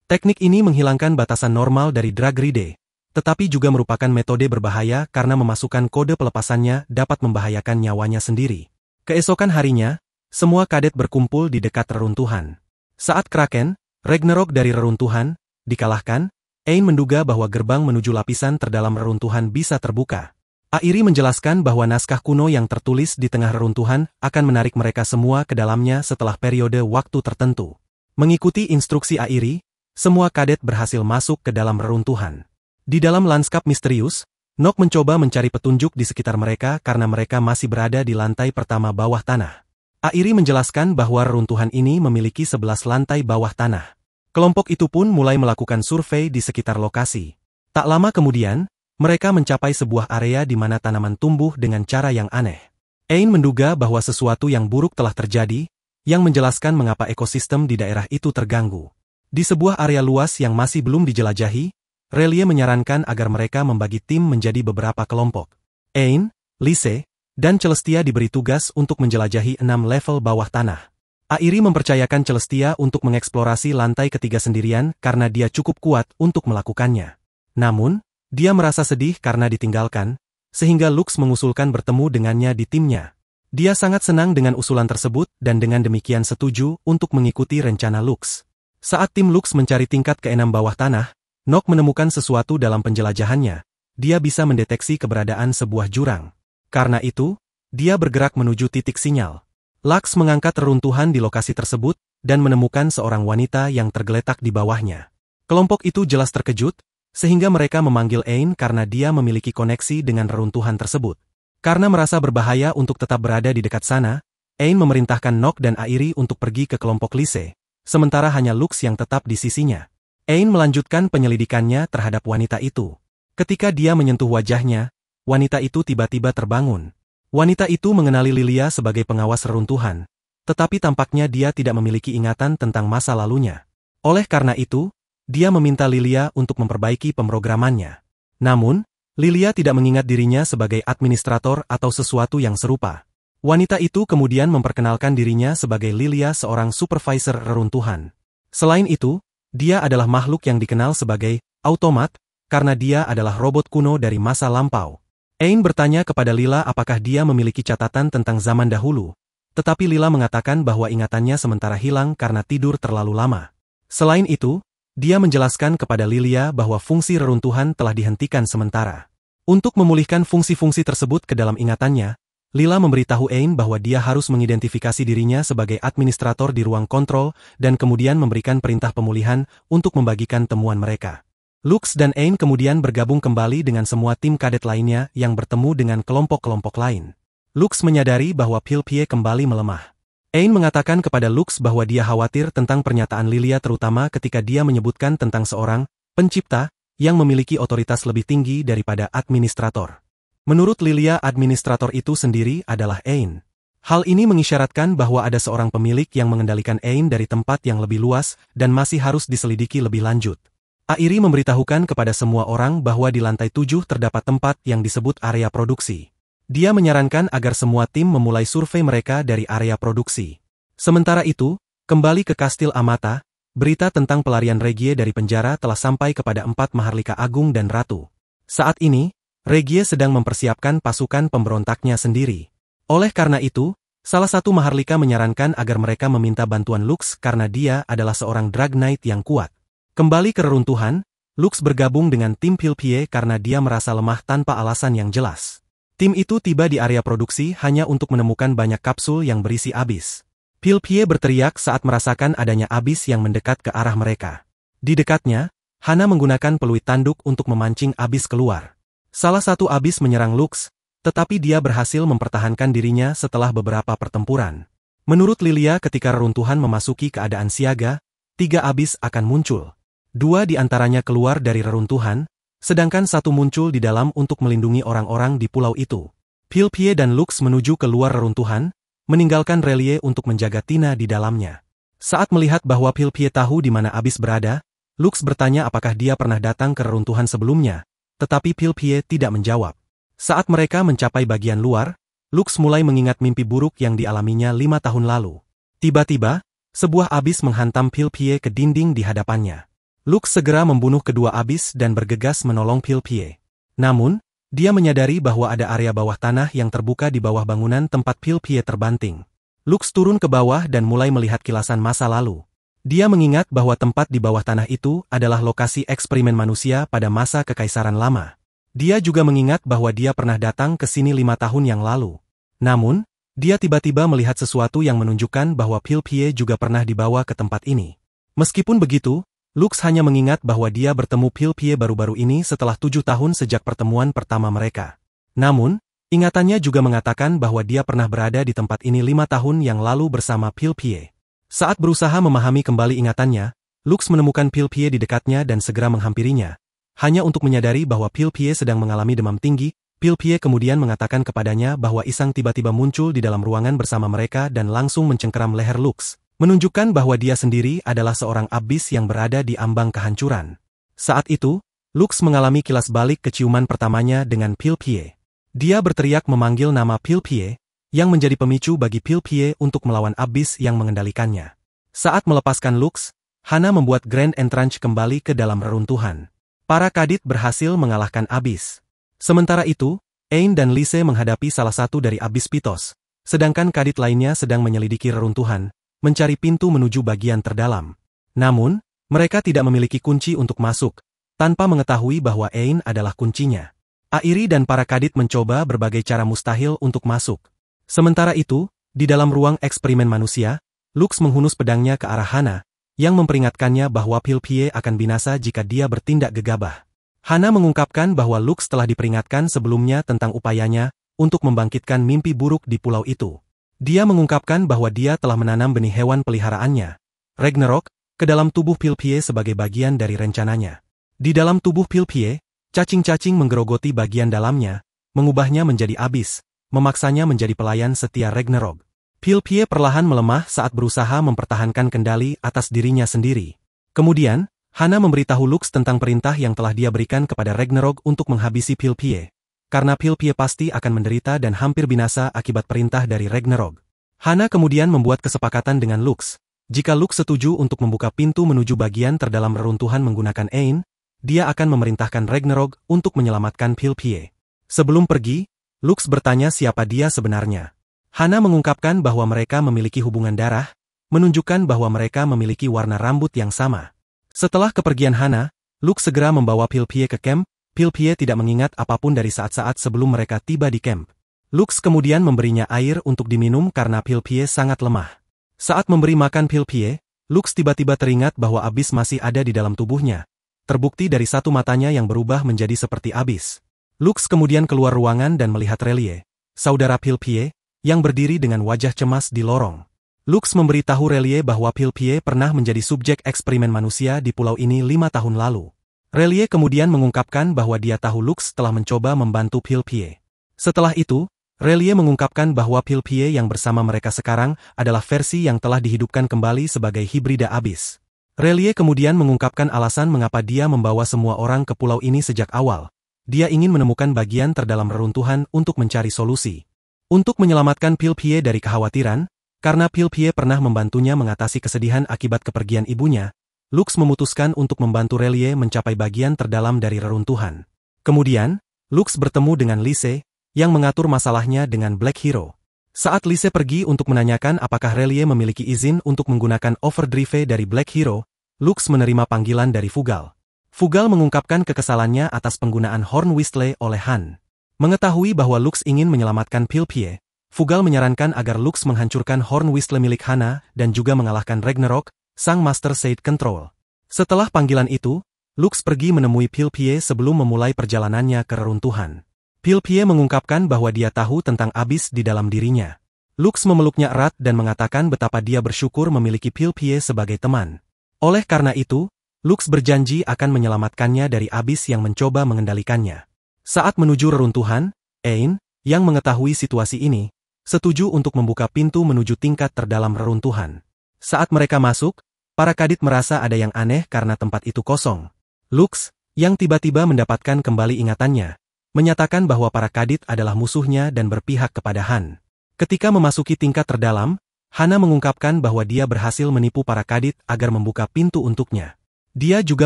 Teknik ini menghilangkan batasan normal dari Drag Ride, tetapi juga merupakan metode berbahaya karena memasukkan kode pelepasannya dapat membahayakan nyawanya sendiri. Keesokan harinya, semua kadet berkumpul di dekat reruntuhan. Saat Kraken, Ragnarok dari reruntuhan, dikalahkan, Ain menduga bahwa gerbang menuju lapisan terdalam reruntuhan bisa terbuka. Airi menjelaskan bahwa naskah kuno yang tertulis di tengah reruntuhan akan menarik mereka semua ke dalamnya setelah periode waktu tertentu. Mengikuti instruksi Airi, semua kadet berhasil masuk ke dalam reruntuhan. Di dalam lanskap misterius, Nok mencoba mencari petunjuk di sekitar mereka karena mereka masih berada di lantai pertama bawah tanah. Airi menjelaskan bahwa reruntuhan ini memiliki 11 lantai bawah tanah. Kelompok itu pun mulai melakukan survei di sekitar lokasi. Tak lama kemudian, mereka mencapai sebuah area di mana tanaman tumbuh dengan cara yang aneh. Ain menduga bahwa sesuatu yang buruk telah terjadi, yang menjelaskan mengapa ekosistem di daerah itu terganggu. Di sebuah area luas yang masih belum dijelajahi, Relie menyarankan agar mereka membagi tim menjadi beberapa kelompok. Ain, Lise, dan Celestia diberi tugas untuk menjelajahi 6 level bawah tanah. Airi mempercayakan Celestia untuk mengeksplorasi lantai ketiga sendirian karena dia cukup kuat untuk melakukannya. Namun, dia merasa sedih karena ditinggalkan, sehingga Lux mengusulkan bertemu dengannya di timnya. Dia sangat senang dengan usulan tersebut dan dengan demikian setuju untuk mengikuti rencana Lux. Saat tim Lux mencari tingkat ke-6 bawah tanah, Nok menemukan sesuatu dalam penjelajahannya. Dia bisa mendeteksi keberadaan sebuah jurang. Karena itu, dia bergerak menuju titik sinyal. Lux mengangkat reruntuhan di lokasi tersebut dan menemukan seorang wanita yang tergeletak di bawahnya. Kelompok itu jelas terkejut, sehingga mereka memanggil Ain karena dia memiliki koneksi dengan reruntuhan tersebut. Karena merasa berbahaya untuk tetap berada di dekat sana, Ain memerintahkan Nok dan Airi untuk pergi ke kelompok Lise, sementara hanya Lux yang tetap di sisinya. Ain melanjutkan penyelidikannya terhadap wanita itu. Ketika dia menyentuh wajahnya, wanita itu tiba-tiba terbangun. Wanita itu mengenali Lilia sebagai pengawas reruntuhan, tetapi tampaknya dia tidak memiliki ingatan tentang masa lalunya. Oleh karena itu, dia meminta Lilia untuk memperbaiki pemrogramannya. Namun, Lilia tidak mengingat dirinya sebagai administrator atau sesuatu yang serupa. Wanita itu kemudian memperkenalkan dirinya sebagai Lilia, seorang supervisor reruntuhan. Selain itu, dia adalah makhluk yang dikenal sebagai automat, karena dia adalah robot kuno dari masa lampau. Ain bertanya kepada Lila apakah dia memiliki catatan tentang zaman dahulu, tetapi Lila mengatakan bahwa ingatannya sementara hilang karena tidur terlalu lama. Selain itu, dia menjelaskan kepada Lilia bahwa fungsi reruntuhan telah dihentikan sementara. Untuk memulihkan fungsi-fungsi tersebut ke dalam ingatannya, Lila memberitahu Ain bahwa dia harus mengidentifikasi dirinya sebagai administrator di ruang kontrol dan kemudian memberikan perintah pemulihan untuk membagikan temuan mereka. Lux dan Ain kemudian bergabung kembali dengan semua tim kadet lainnya yang bertemu dengan kelompok-kelompok lain. Lux menyadari bahwa Pilpie kembali melemah. Ain mengatakan kepada Lux bahwa dia khawatir tentang pernyataan Lilia terutama ketika dia menyebutkan tentang seorang pencipta yang memiliki otoritas lebih tinggi daripada administrator. Menurut Lilia, administrator itu sendiri adalah Ain. Hal ini mengisyaratkan bahwa ada seorang pemilik yang mengendalikan Ain dari tempat yang lebih luas dan masih harus diselidiki lebih lanjut. Airi memberitahukan kepada semua orang bahwa di lantai 7 terdapat tempat yang disebut area produksi. Dia menyarankan agar semua tim memulai survei mereka dari area produksi. Sementara itu, kembali ke Kastil Amata, berita tentang pelarian Regie dari penjara telah sampai kepada 4 Maharlika Agung dan Ratu. Saat ini, Regie sedang mempersiapkan pasukan pemberontaknya sendiri. Oleh karena itu, salah satu Maharlika menyarankan agar mereka meminta bantuan Lux karena dia adalah seorang Drag Knight yang kuat. Kembali ke reruntuhan, Lux bergabung dengan tim Pilpie karena dia merasa lemah tanpa alasan yang jelas. Tim itu tiba di area produksi hanya untuk menemukan banyak kapsul yang berisi abis. Pilpie berteriak saat merasakan adanya abis yang mendekat ke arah mereka. Di dekatnya, Hana menggunakan peluit tanduk untuk memancing abis keluar. Salah satu abis menyerang Lux, tetapi dia berhasil mempertahankan dirinya setelah beberapa pertempuran. Menurut Lilia, ketika reruntuhan memasuki keadaan siaga, 3 abis akan muncul. 2 di antaranya keluar dari reruntuhan, sedangkan 1 muncul di dalam untuk melindungi orang-orang di pulau itu. Pilpie dan Lux menuju keluar reruntuhan, meninggalkan Relie untuk menjaga Tina di dalamnya. Saat melihat bahwa Pilpie tahu di mana abis berada, Lux bertanya apakah dia pernah datang ke reruntuhan sebelumnya. Tetapi Pilpie tidak menjawab. Saat mereka mencapai bagian luar, Lux mulai mengingat mimpi buruk yang dialaminya 5 tahun lalu. Tiba-tiba, sebuah abis menghantam Pilpie ke dinding di hadapannya. Lux segera membunuh kedua abis dan bergegas menolong Pilpie. Namun, dia menyadari bahwa ada area bawah tanah yang terbuka di bawah bangunan tempat Pilpie terbanting. Lux turun ke bawah dan mulai melihat kilasan masa lalu. Dia mengingat bahwa tempat di bawah tanah itu adalah lokasi eksperimen manusia pada masa Kekaisaran Lama. Dia juga mengingat bahwa dia pernah datang ke sini 5 tahun yang lalu. Namun, dia tiba-tiba melihat sesuatu yang menunjukkan bahwa Pilpie juga pernah dibawa ke tempat ini. Meskipun begitu, Lux hanya mengingat bahwa dia bertemu Pilpie baru-baru ini setelah 7 tahun sejak pertemuan pertama mereka. Namun, ingatannya juga mengatakan bahwa dia pernah berada di tempat ini 5 tahun yang lalu bersama Pilpie. Saat berusaha memahami kembali ingatannya, Lux menemukan Pilpie di dekatnya dan segera menghampirinya. Hanya untuk menyadari bahwa Pilpie sedang mengalami demam tinggi, Pilpie kemudian mengatakan kepadanya bahwa Isang tiba-tiba muncul di dalam ruangan bersama mereka dan langsung mencengkeram leher Lux, menunjukkan bahwa dia sendiri adalah seorang abis yang berada di ambang kehancuran. Saat itu, Lux mengalami kilas balik keciuman pertamanya dengan Pilpie. Dia berteriak memanggil nama Pilpie, yang menjadi pemicu bagi Pilpie untuk melawan abis yang mengendalikannya. Saat melepaskan Lux, Hana membuat Grand Entrance kembali ke dalam reruntuhan. Para kadit berhasil mengalahkan abis. Sementara itu, Ain dan Lise menghadapi salah satu dari abis Pitos, sedangkan kadit lainnya sedang menyelidiki reruntuhan, mencari pintu menuju bagian terdalam. Namun, mereka tidak memiliki kunci untuk masuk, tanpa mengetahui bahwa Ain adalah kuncinya. Airi dan para kadit mencoba berbagai cara mustahil untuk masuk. Sementara itu, di dalam ruang eksperimen manusia, Lux menghunus pedangnya ke arah Hana, yang memperingatkannya bahwa Pilpie akan binasa jika dia bertindak gegabah. Hana mengungkapkan bahwa Lux telah diperingatkan sebelumnya tentang upayanya untuk membangkitkan mimpi buruk di pulau itu. Dia mengungkapkan bahwa dia telah menanam benih hewan peliharaannya, Ragnarok, ke dalam tubuh Pilpie sebagai bagian dari rencananya. Di dalam tubuh Pilpie, cacing-cacing menggerogoti bagian dalamnya, mengubahnya menjadi abis, memaksanya menjadi pelayan setia Ragnarok. Pilpie perlahan melemah saat berusaha mempertahankan kendali atas dirinya sendiri. Kemudian, Hana memberitahu Lux tentang perintah yang telah dia berikan kepada Ragnarok untuk menghabisi Pilpie, karena Pilpie pasti akan menderita dan hampir binasa akibat perintah dari Ragnarok. Hana kemudian membuat kesepakatan dengan Lux. Jika Lux setuju untuk membuka pintu menuju bagian terdalam reruntuhan menggunakan Ain, dia akan memerintahkan Ragnarok untuk menyelamatkan Pilpie. Sebelum pergi, Lux bertanya siapa dia sebenarnya. Hana mengungkapkan bahwa mereka memiliki hubungan darah, menunjukkan bahwa mereka memiliki warna rambut yang sama. Setelah kepergian Hana, Lux segera membawa Pilpie ke camp. Pilpie tidak mengingat apapun dari saat-saat sebelum mereka tiba di camp. Lux kemudian memberinya air untuk diminum karena Pilpie sangat lemah. Saat memberi makan Pilpie, Lux tiba-tiba teringat bahwa abis masih ada di dalam tubuhnya. Terbukti dari satu matanya yang berubah menjadi seperti abis. Lux kemudian keluar ruangan dan melihat Relie, saudara Pilpie, yang berdiri dengan wajah cemas di lorong. Lux memberitahu Relie bahwa Pilpie pernah menjadi subjek eksperimen manusia di pulau ini 5 tahun lalu. Relie kemudian mengungkapkan bahwa dia tahu Lux telah mencoba membantu Pilpie. Setelah itu, Relie mengungkapkan bahwa Pilpie yang bersama mereka sekarang adalah versi yang telah dihidupkan kembali sebagai hibrida abis. Relie kemudian mengungkapkan alasan mengapa dia membawa semua orang ke pulau ini sejak awal. Dia ingin menemukan bagian terdalam reruntuhan untuk mencari solusi. Untuk menyelamatkan Pilpie dari kekhawatiran, karena Pilpie pernah membantunya mengatasi kesedihan akibat kepergian ibunya, Lux memutuskan untuk membantu Relie mencapai bagian terdalam dari reruntuhan. Kemudian, Lux bertemu dengan Lise, yang mengatur masalahnya dengan Black Hero. Saat Lise pergi untuk menanyakan apakah Relie memiliki izin untuk menggunakan overdrive dari Black Hero, Lux menerima panggilan dari Fugal. Fugal mengungkapkan kekesalannya atas penggunaan Horn Whistle oleh Han. Mengetahui bahwa Lux ingin menyelamatkan Pilpie, Fugal menyarankan agar Lux menghancurkan Horn Whistle milik Hana dan juga mengalahkan Ragnarok, sang Master Shade Control. Setelah panggilan itu, Lux pergi menemui Pilpie sebelum memulai perjalanannya ke reruntuhan. Pilpie mengungkapkan bahwa dia tahu tentang abis di dalam dirinya. Lux memeluknya erat dan mengatakan betapa dia bersyukur memiliki Pilpie sebagai teman. Oleh karena itu, Lux berjanji akan menyelamatkannya dari abis yang mencoba mengendalikannya. Saat menuju reruntuhan, Ain, yang mengetahui situasi ini, setuju untuk membuka pintu menuju tingkat terdalam reruntuhan. Saat mereka masuk, para kadit merasa ada yang aneh karena tempat itu kosong. Lux, yang tiba-tiba mendapatkan kembali ingatannya, menyatakan bahwa para kadit adalah musuhnya dan berpihak kepada Han. Ketika memasuki tingkat terdalam, Hana mengungkapkan bahwa dia berhasil menipu para kadit agar membuka pintu untuknya. Dia juga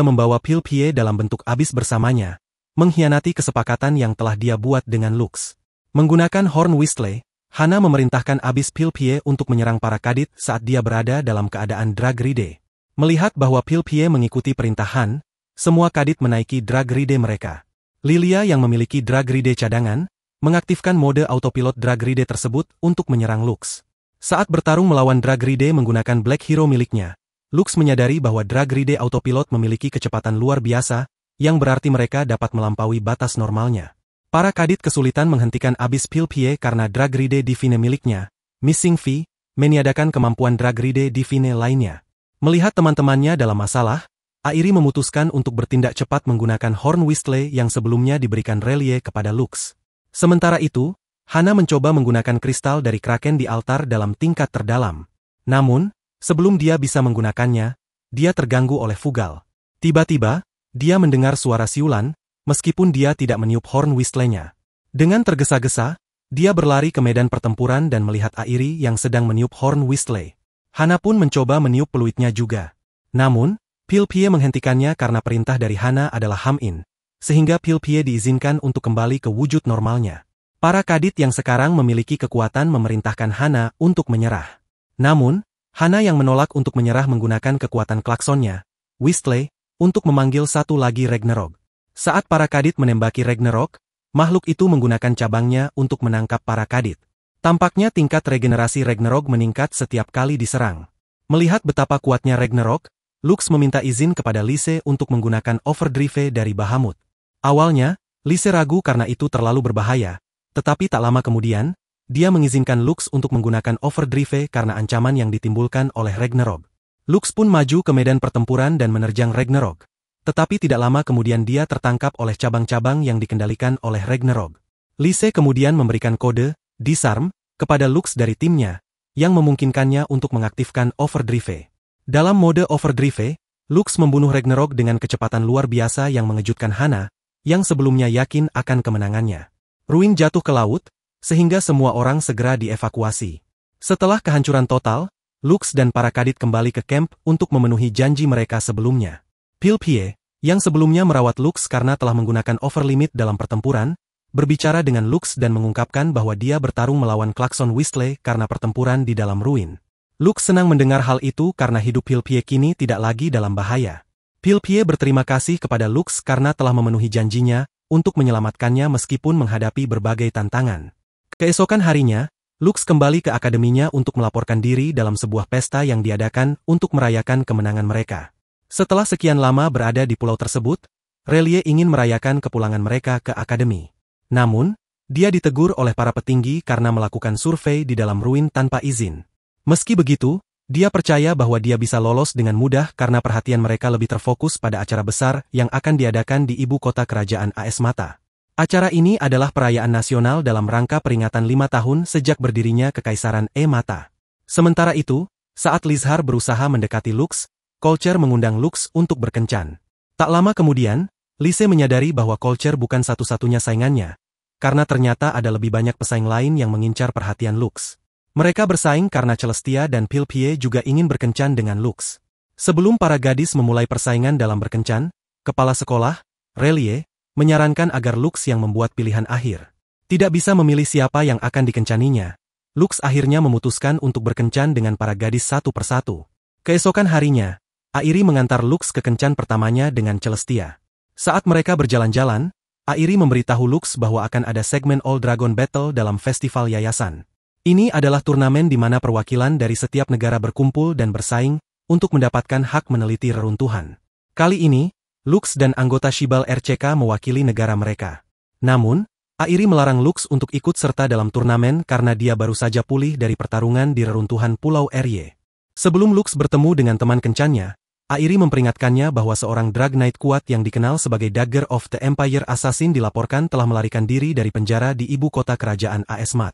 membawa Pilpie dalam bentuk abis bersamanya, mengkhianati kesepakatan yang telah dia buat dengan Lux. Menggunakan Horn Whistle, Hana memerintahkan abis Pilpie untuk menyerang para kadit saat dia berada dalam keadaan Drag Ride. Melihat bahwa Pilpie mengikuti perintah Han, semua kadit menaiki Drag Ride mereka. Lilia yang memiliki Drag Ride cadangan, mengaktifkan mode autopilot Drag Ride tersebut untuk menyerang Lux. Saat bertarung melawan Drag Ride menggunakan Black Hero miliknya, Lux menyadari bahwa Drag Ride autopilot memiliki kecepatan luar biasa, yang berarti mereka dapat melampaui batas normalnya. Para kadit kesulitan menghentikan abis Pilpie karena Drag Ride Divine miliknya. Missing V, meniadakan kemampuan Drag Ride Divine lainnya. Melihat teman-temannya dalam masalah, Airi memutuskan untuk bertindak cepat menggunakan Horn Whistle yang sebelumnya diberikan Relie kepada Lux. Sementara itu, Hana mencoba menggunakan kristal dari Kraken di altar dalam tingkat terdalam. Namun, sebelum dia bisa menggunakannya, dia terganggu oleh Fugal. Tiba-tiba, dia mendengar suara siulan, meskipun dia tidak meniup Horn Whistle-nya. Dengan tergesa-gesa, dia berlari ke medan pertempuran dan melihat Airi yang sedang meniup Horn Whistle. Hana pun mencoba meniup peluitnya juga. Namun, Pilpie menghentikannya karena perintah dari Hana adalah Ham-in, sehingga Pilpie diizinkan untuk kembali ke wujud normalnya. Para kadit yang sekarang memiliki kekuatan memerintahkan Hana untuk menyerah. Namun, Hana yang menolak untuk menyerah menggunakan kekuatan klaksonnya, Whistle, untuk memanggil satu lagi Ragnarok. Saat para kadit menembaki Ragnarok, makhluk itu menggunakan cabangnya untuk menangkap para kadit. Tampaknya tingkat regenerasi Ragnarok meningkat setiap kali diserang. Melihat betapa kuatnya Ragnarok, Lux meminta izin kepada Lise untuk menggunakan overdrive dari Bahamut. Awalnya, Lise ragu karena itu terlalu berbahaya, tetapi tak lama kemudian, dia mengizinkan Lux untuk menggunakan overdrive karena ancaman yang ditimbulkan oleh Ragnarok. Lux pun maju ke medan pertempuran dan menerjang Ragnarok. Tetapi tidak lama kemudian dia tertangkap oleh cabang-cabang yang dikendalikan oleh Ragnarok. Lise kemudian memberikan kode, disarm, kepada Lux dari timnya, yang memungkinkannya untuk mengaktifkan overdrive. Dalam mode overdrive, Lux membunuh Ragnarok dengan kecepatan luar biasa yang mengejutkan Hana, yang sebelumnya yakin akan kemenangannya. Ruin jatuh ke laut, sehingga semua orang segera dievakuasi. Setelah kehancuran total, Lux dan para kadit kembali ke camp untuk memenuhi janji mereka sebelumnya. Pilpie, yang sebelumnya merawat Lux karena telah menggunakan overlimit dalam pertempuran, berbicara dengan Lux dan mengungkapkan bahwa dia bertarung melawan Klakson Whistle karena pertempuran di dalam ruin. Lux senang mendengar hal itu karena hidup Pilpie kini tidak lagi dalam bahaya. Pilpie berterima kasih kepada Lux karena telah memenuhi janjinya untuk menyelamatkannya meskipun menghadapi berbagai tantangan. Keesokan harinya, Lux kembali ke akademinya untuk melaporkan diri dalam sebuah pesta yang diadakan untuk merayakan kemenangan mereka. Setelah sekian lama berada di pulau tersebut, Relie ingin merayakan kepulangan mereka ke akademi. Namun, dia ditegur oleh para petinggi karena melakukan survei di dalam ruin tanpa izin. Meski begitu, dia percaya bahwa dia bisa lolos dengan mudah karena perhatian mereka lebih terfokus pada acara besar yang akan diadakan di ibu kota kerajaan AS Mata. Acara ini adalah perayaan nasional dalam rangka peringatan 5 tahun sejak berdirinya Kekaisaran Mata. Sementara itu, saat Lizhar berusaha mendekati Lux, Culture mengundang Lux untuk berkencan. Tak lama kemudian, Lise menyadari bahwa Culture bukan satu-satunya saingannya, karena ternyata ada lebih banyak pesaing lain yang mengincar perhatian Lux. Mereka bersaing karena Celestia dan Pilpie juga ingin berkencan dengan Lux. Sebelum para gadis memulai persaingan dalam berkencan, kepala sekolah, Relie, menyarankan agar Lux yang membuat pilihan akhir. Tidak bisa memilih siapa yang akan dikencaninya, Lux akhirnya memutuskan untuk berkencan dengan para gadis satu persatu. Keesokan harinya, Airi mengantar Lux ke kencan pertamanya dengan Celestia. Saat mereka berjalan-jalan, Airi memberitahu Lux bahwa akan ada segmen All Dragon Battle dalam festival yayasan. Ini adalah turnamen di mana perwakilan dari setiap negara berkumpul dan bersaing untuk mendapatkan hak meneliti reruntuhan. Kali ini, Lux dan anggota Shibal RCK mewakili negara mereka. Namun, Airi melarang Lux untuk ikut serta dalam turnamen karena dia baru saja pulih dari pertarungan di reruntuhan Pulau Rye. Sebelum Lux bertemu dengan teman kencannya, Airi memperingatkannya bahwa seorang Drag Knight kuat yang dikenal sebagai Dagger of the Empire Assassin dilaporkan telah melarikan diri dari penjara di ibu kota kerajaan AS Mat.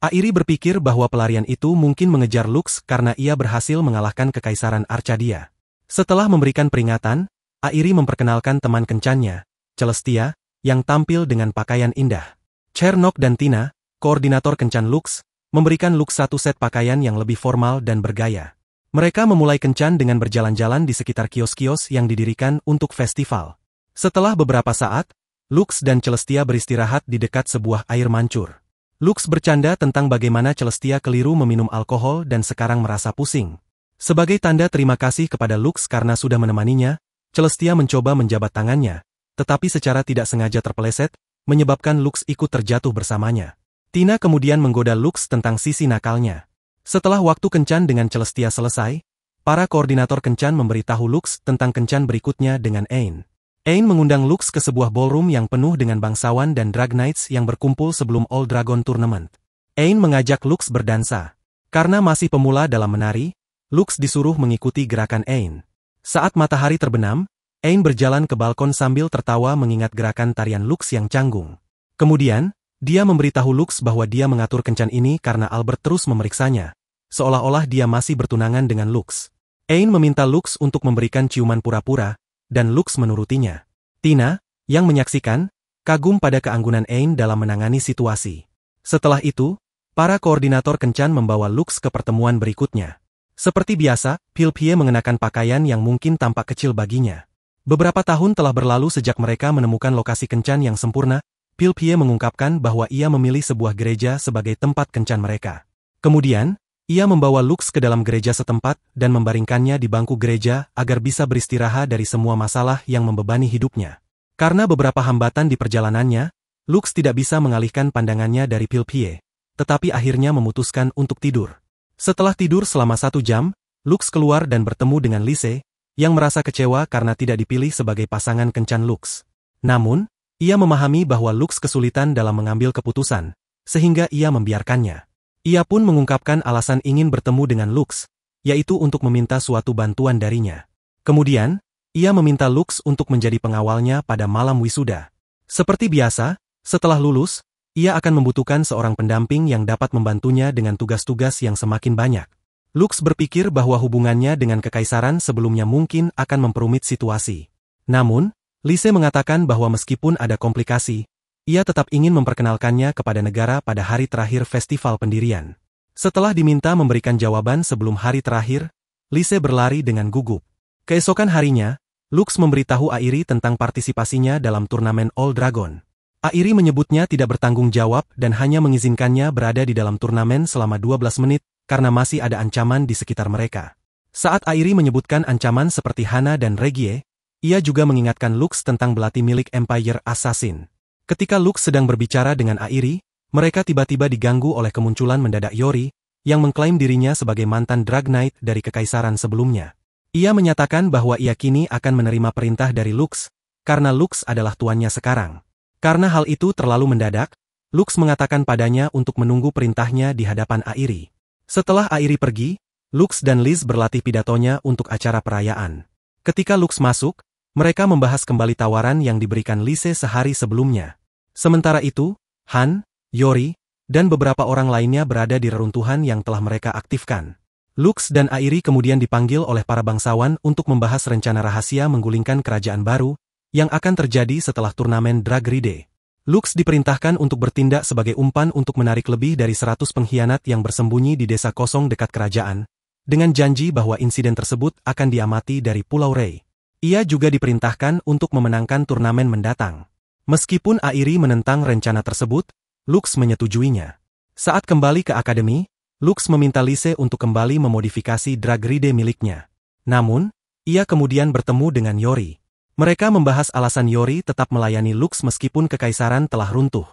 Airi berpikir bahwa pelarian itu mungkin mengejar Lux karena ia berhasil mengalahkan Kekaisaran Arcadia. Setelah memberikan peringatan, Airi memperkenalkan teman kencannya, Celestia, yang tampil dengan pakaian indah. Chernok dan Tina, koordinator kencan Lux, memberikan Lux satu set pakaian yang lebih formal dan bergaya. Mereka memulai kencan dengan berjalan-jalan di sekitar kios-kios yang didirikan untuk festival. Setelah beberapa saat, Lux dan Celestia beristirahat di dekat sebuah air mancur. Lux bercanda tentang bagaimana Celestia keliru meminum alkohol dan sekarang merasa pusing. Sebagai tanda terima kasih kepada Lux karena sudah menemaninya, Celestia mencoba menjabat tangannya, tetapi secara tidak sengaja terpeleset, menyebabkan Lux ikut terjatuh bersamanya. Tina kemudian menggoda Lux tentang sisi nakalnya. Setelah waktu kencan dengan Celestia selesai, para koordinator kencan memberitahu Lux tentang kencan berikutnya dengan Ain. Ain mengundang Lux ke sebuah ballroom yang penuh dengan bangsawan dan Drag Knights yang berkumpul sebelum All Dragon Tournament. Ain mengajak Lux berdansa. Karena masih pemula dalam menari, Lux disuruh mengikuti gerakan Ain. Saat matahari terbenam, Ain berjalan ke balkon sambil tertawa mengingat gerakan tarian Lux yang canggung. Kemudian, dia memberitahu Lux bahwa dia mengatur kencan ini karena Albert terus memeriksanya, seolah-olah dia masih bertunangan dengan Lux. Ain meminta Lux untuk memberikan ciuman pura-pura, dan Lux menurutinya. Tina, yang menyaksikan, kagum pada keanggunan Ain dalam menangani situasi. Setelah itu, para koordinator kencan membawa Lux ke pertemuan berikutnya. Seperti biasa, Pilpie mengenakan pakaian yang mungkin tampak kecil baginya. Beberapa tahun telah berlalu sejak mereka menemukan lokasi kencan yang sempurna, Pilpie mengungkapkan bahwa ia memilih sebuah gereja sebagai tempat kencan mereka. Kemudian, ia membawa Lux ke dalam gereja setempat dan membaringkannya di bangku gereja agar bisa beristirahat dari semua masalah yang membebani hidupnya. Karena beberapa hambatan di perjalanannya, Lux tidak bisa mengalihkan pandangannya dari Pilpie, tetapi akhirnya memutuskan untuk tidur. Setelah tidur selama 1 jam, Lux keluar dan bertemu dengan Lise, yang merasa kecewa karena tidak dipilih sebagai pasangan kencan Lux. Namun, ia memahami bahwa Lux kesulitan dalam mengambil keputusan, sehingga ia membiarkannya. Ia pun mengungkapkan alasan ingin bertemu dengan Lux, yaitu untuk meminta suatu bantuan darinya. Kemudian, ia meminta Lux untuk menjadi pengawalnya pada malam wisuda. Seperti biasa, setelah lulus, ia akan membutuhkan seorang pendamping yang dapat membantunya dengan tugas-tugas yang semakin banyak. Lux berpikir bahwa hubungannya dengan Kekaisaran sebelumnya mungkin akan memperumit situasi. Namun, Lise mengatakan bahwa meskipun ada komplikasi, ia tetap ingin memperkenalkannya kepada negara pada hari terakhir festival pendirian. Setelah diminta memberikan jawaban sebelum hari terakhir, Lise berlari dengan gugup. Keesokan harinya, Lux memberitahu Airi tentang partisipasinya dalam turnamen All Dragon. Airi menyebutnya tidak bertanggung jawab dan hanya mengizinkannya berada di dalam turnamen selama 12 menit, karena masih ada ancaman di sekitar mereka. Saat Airi menyebutkan ancaman seperti Hana dan Regie, ia juga mengingatkan Lux tentang belati milik Empire Assassin. Ketika Lux sedang berbicara dengan Airi, mereka tiba-tiba diganggu oleh kemunculan mendadak Yori, yang mengklaim dirinya sebagai mantan Drag Knight dari kekaisaran sebelumnya. Ia menyatakan bahwa ia kini akan menerima perintah dari Lux, karena Lux adalah tuannya sekarang. Karena hal itu terlalu mendadak, Lux mengatakan padanya untuk menunggu perintahnya di hadapan Airi. Setelah Airi pergi, Lux dan Liz berlatih pidatonya untuk acara perayaan. Ketika Lux masuk, mereka membahas kembali tawaran yang diberikan Lise sehari sebelumnya. Sementara itu, Han, Yori, dan beberapa orang lainnya berada di reruntuhan yang telah mereka aktifkan. Lux dan Airi kemudian dipanggil oleh para bangsawan untuk membahas rencana rahasia menggulingkan kerajaan baru, yang akan terjadi setelah turnamen Drag Ride. Lux diperintahkan untuk bertindak sebagai umpan untuk menarik lebih dari 100 pengkhianat yang bersembunyi di desa kosong dekat kerajaan, dengan janji bahwa insiden tersebut akan diamati dari Pulau Rei. Ia juga diperintahkan untuk memenangkan turnamen mendatang. Meskipun Airi menentang rencana tersebut, Lux menyetujuinya. Saat kembali ke akademi, Lux meminta Lise untuk kembali memodifikasi Drag Ride miliknya. Namun, ia kemudian bertemu dengan Yori. Mereka membahas alasan Yori tetap melayani Lux meskipun kekaisaran telah runtuh.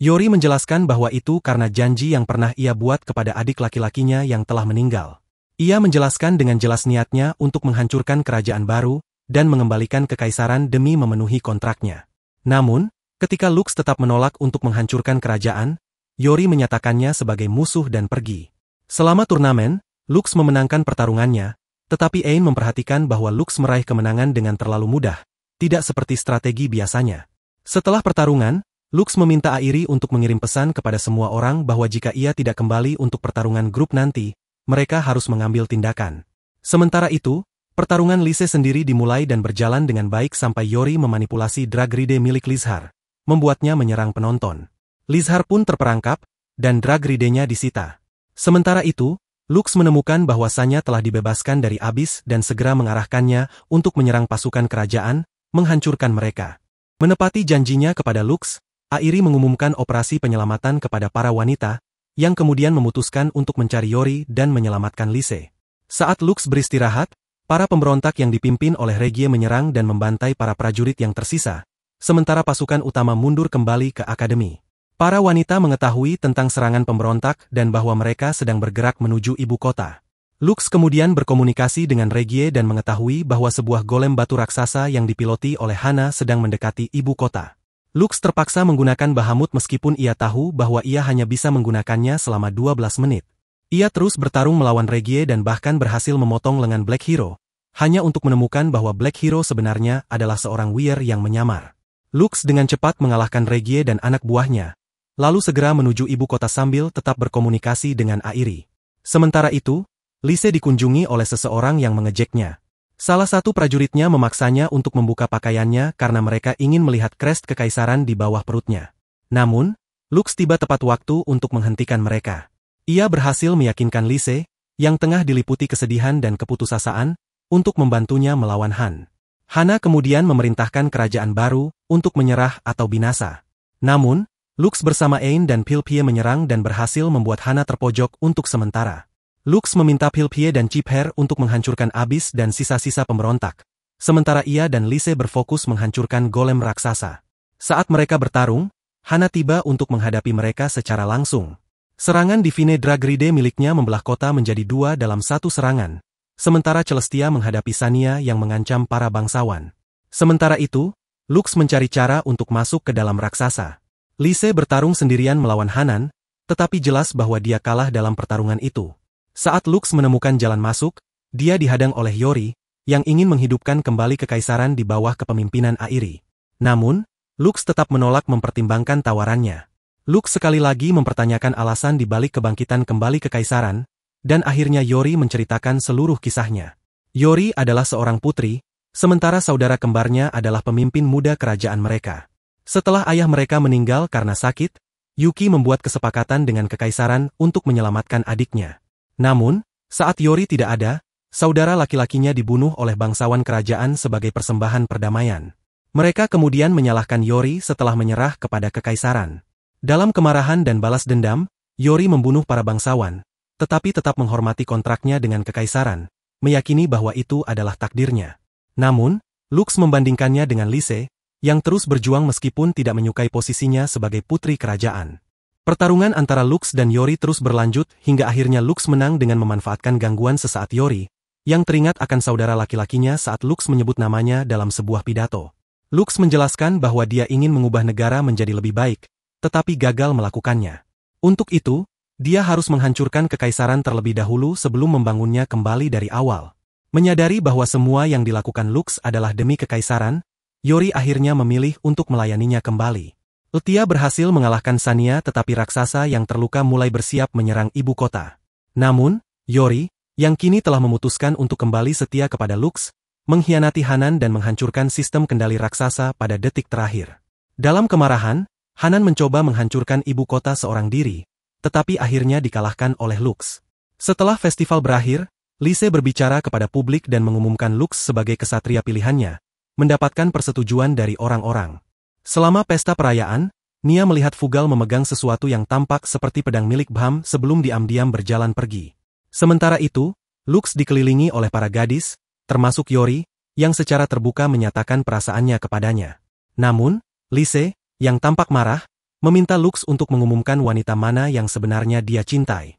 Yori menjelaskan bahwa itu karena janji yang pernah ia buat kepada adik laki-lakinya yang telah meninggal. Ia menjelaskan dengan jelas niatnya untuk menghancurkan kerajaan baru dan mengembalikan kekaisaran demi memenuhi kontraknya. Namun, ketika Lux tetap menolak untuk menghancurkan kerajaan, Yori menyatakannya sebagai musuh dan pergi. Selama turnamen, Lux memenangkan pertarungannya, tetapi Ain memperhatikan bahwa Lux meraih kemenangan dengan terlalu mudah, tidak seperti strategi biasanya. Setelah pertarungan, Lux meminta Airi untuk mengirim pesan kepada semua orang bahwa jika ia tidak kembali untuk pertarungan grup nanti, mereka harus mengambil tindakan. Sementara itu, pertarungan Lise sendiri dimulai dan berjalan dengan baik sampai Yori memanipulasi Drag Ride milik Lizhar, membuatnya menyerang penonton. Lizhar pun terperangkap, dan Drag Ride-nya disita. Sementara itu, Lux menemukan bahwasannya telah dibebaskan dari Abyss dan segera mengarahkannya untuk menyerang pasukan kerajaan, menghancurkan mereka. Menepati janjinya kepada Lux, Airi mengumumkan operasi penyelamatan kepada para wanita, yang kemudian memutuskan untuk mencari Yori dan menyelamatkan Lise. Saat Lux beristirahat, para pemberontak yang dipimpin oleh Regie menyerang dan membantai para prajurit yang tersisa, sementara pasukan utama mundur kembali ke akademi. Para wanita mengetahui tentang serangan pemberontak dan bahwa mereka sedang bergerak menuju ibu kota. Lux kemudian berkomunikasi dengan Regie dan mengetahui bahwa sebuah golem batu raksasa yang dipiloti oleh Hana sedang mendekati ibu kota. Lux terpaksa menggunakan Bahamut meskipun ia tahu bahwa ia hanya bisa menggunakannya selama 12 menit. Ia terus bertarung melawan Regie dan bahkan berhasil memotong lengan Black Hero, hanya untuk menemukan bahwa Black Hero sebenarnya adalah seorang Weir yang menyamar. Lux dengan cepat mengalahkan Regie dan anak buahnya, lalu segera menuju ibu kota sambil tetap berkomunikasi dengan Airi. Sementara itu, Lise dikunjungi oleh seseorang yang mengejeknya. Salah satu prajuritnya memaksanya untuk membuka pakaiannya karena mereka ingin melihat crest kekaisaran di bawah perutnya. Namun, Lux tiba tepat waktu untuk menghentikan mereka. Ia berhasil meyakinkan Lise, yang tengah diliputi kesedihan dan keputusasaan, untuk membantunya melawan Han. Hana kemudian memerintahkan kerajaan baru untuk menyerah atau binasa. Namun, Lux bersama Ain dan Pilpie menyerang dan berhasil membuat Hana terpojok untuk sementara. Lux meminta Pilpie dan Chipher untuk menghancurkan Abyss dan sisa-sisa pemberontak, sementara ia dan Lise berfokus menghancurkan golem raksasa. Saat mereka bertarung, Hana tiba untuk menghadapi mereka secara langsung. Serangan Divine Drag Ride miliknya membelah kota menjadi 2 dalam 1 serangan, sementara Celestia menghadapi Sania yang mengancam para bangsawan. Sementara itu, Lux mencari cara untuk masuk ke dalam raksasa. Lise bertarung sendirian melawan Hanan, tetapi jelas bahwa dia kalah dalam pertarungan itu. Saat Lux menemukan jalan masuk, dia dihadang oleh Yori, yang ingin menghidupkan kembali kekaisaran di bawah kepemimpinan Airi. Namun, Lux tetap menolak mempertimbangkan tawarannya. Lux sekali lagi mempertanyakan alasan di balik kebangkitan kembali kekaisaran, dan akhirnya Yori menceritakan seluruh kisahnya. Yori adalah seorang putri, sementara saudara kembarnya adalah pemimpin muda kerajaan mereka. Setelah ayah mereka meninggal karena sakit, Yuki membuat kesepakatan dengan kekaisaran untuk menyelamatkan adiknya. Namun, saat Yori tidak ada, saudara laki-lakinya dibunuh oleh bangsawan kerajaan sebagai persembahan perdamaian. Mereka kemudian menyalahkan Yori setelah menyerah kepada kekaisaran. Dalam kemarahan dan balas dendam, Yori membunuh para bangsawan, tetapi tetap menghormati kontraknya dengan kekaisaran, meyakini bahwa itu adalah takdirnya. Namun, Lux membandingkannya dengan Lise, yang terus berjuang meskipun tidak menyukai posisinya sebagai putri kerajaan. Pertarungan antara Lux dan Yori terus berlanjut hingga akhirnya Lux menang dengan memanfaatkan gangguan sesaat Yori, yang teringat akan saudara laki-lakinya saat Lux menyebut namanya dalam sebuah pidato. Lux menjelaskan bahwa dia ingin mengubah negara menjadi lebih baik, tetapi gagal melakukannya. Untuk itu, dia harus menghancurkan kekaisaran terlebih dahulu sebelum membangunnya kembali dari awal. Menyadari bahwa semua yang dilakukan Lux adalah demi kekaisaran, Yori akhirnya memilih untuk melayaninya kembali. Ultia berhasil mengalahkan Sania tetapi raksasa yang terluka mulai bersiap menyerang ibu kota. Namun, Yori, yang kini telah memutuskan untuk kembali setia kepada Lux, mengkhianati Hanan dan menghancurkan sistem kendali raksasa pada detik terakhir. Dalam kemarahan, Hanan mencoba menghancurkan ibu kota seorang diri, tetapi akhirnya dikalahkan oleh Lux. Setelah festival berakhir, Lise berbicara kepada publik dan mengumumkan Lux sebagai kesatria pilihannya, mendapatkan persetujuan dari orang-orang. Selama pesta perayaan, Nia melihat Fugal memegang sesuatu yang tampak seperti pedang milik Bham sebelum diam-diam berjalan pergi. Sementara itu, Lux dikelilingi oleh para gadis, termasuk Yori, yang secara terbuka menyatakan perasaannya kepadanya. Namun, Lise, yang tampak marah, meminta Lux untuk mengumumkan wanita mana yang sebenarnya dia cintai.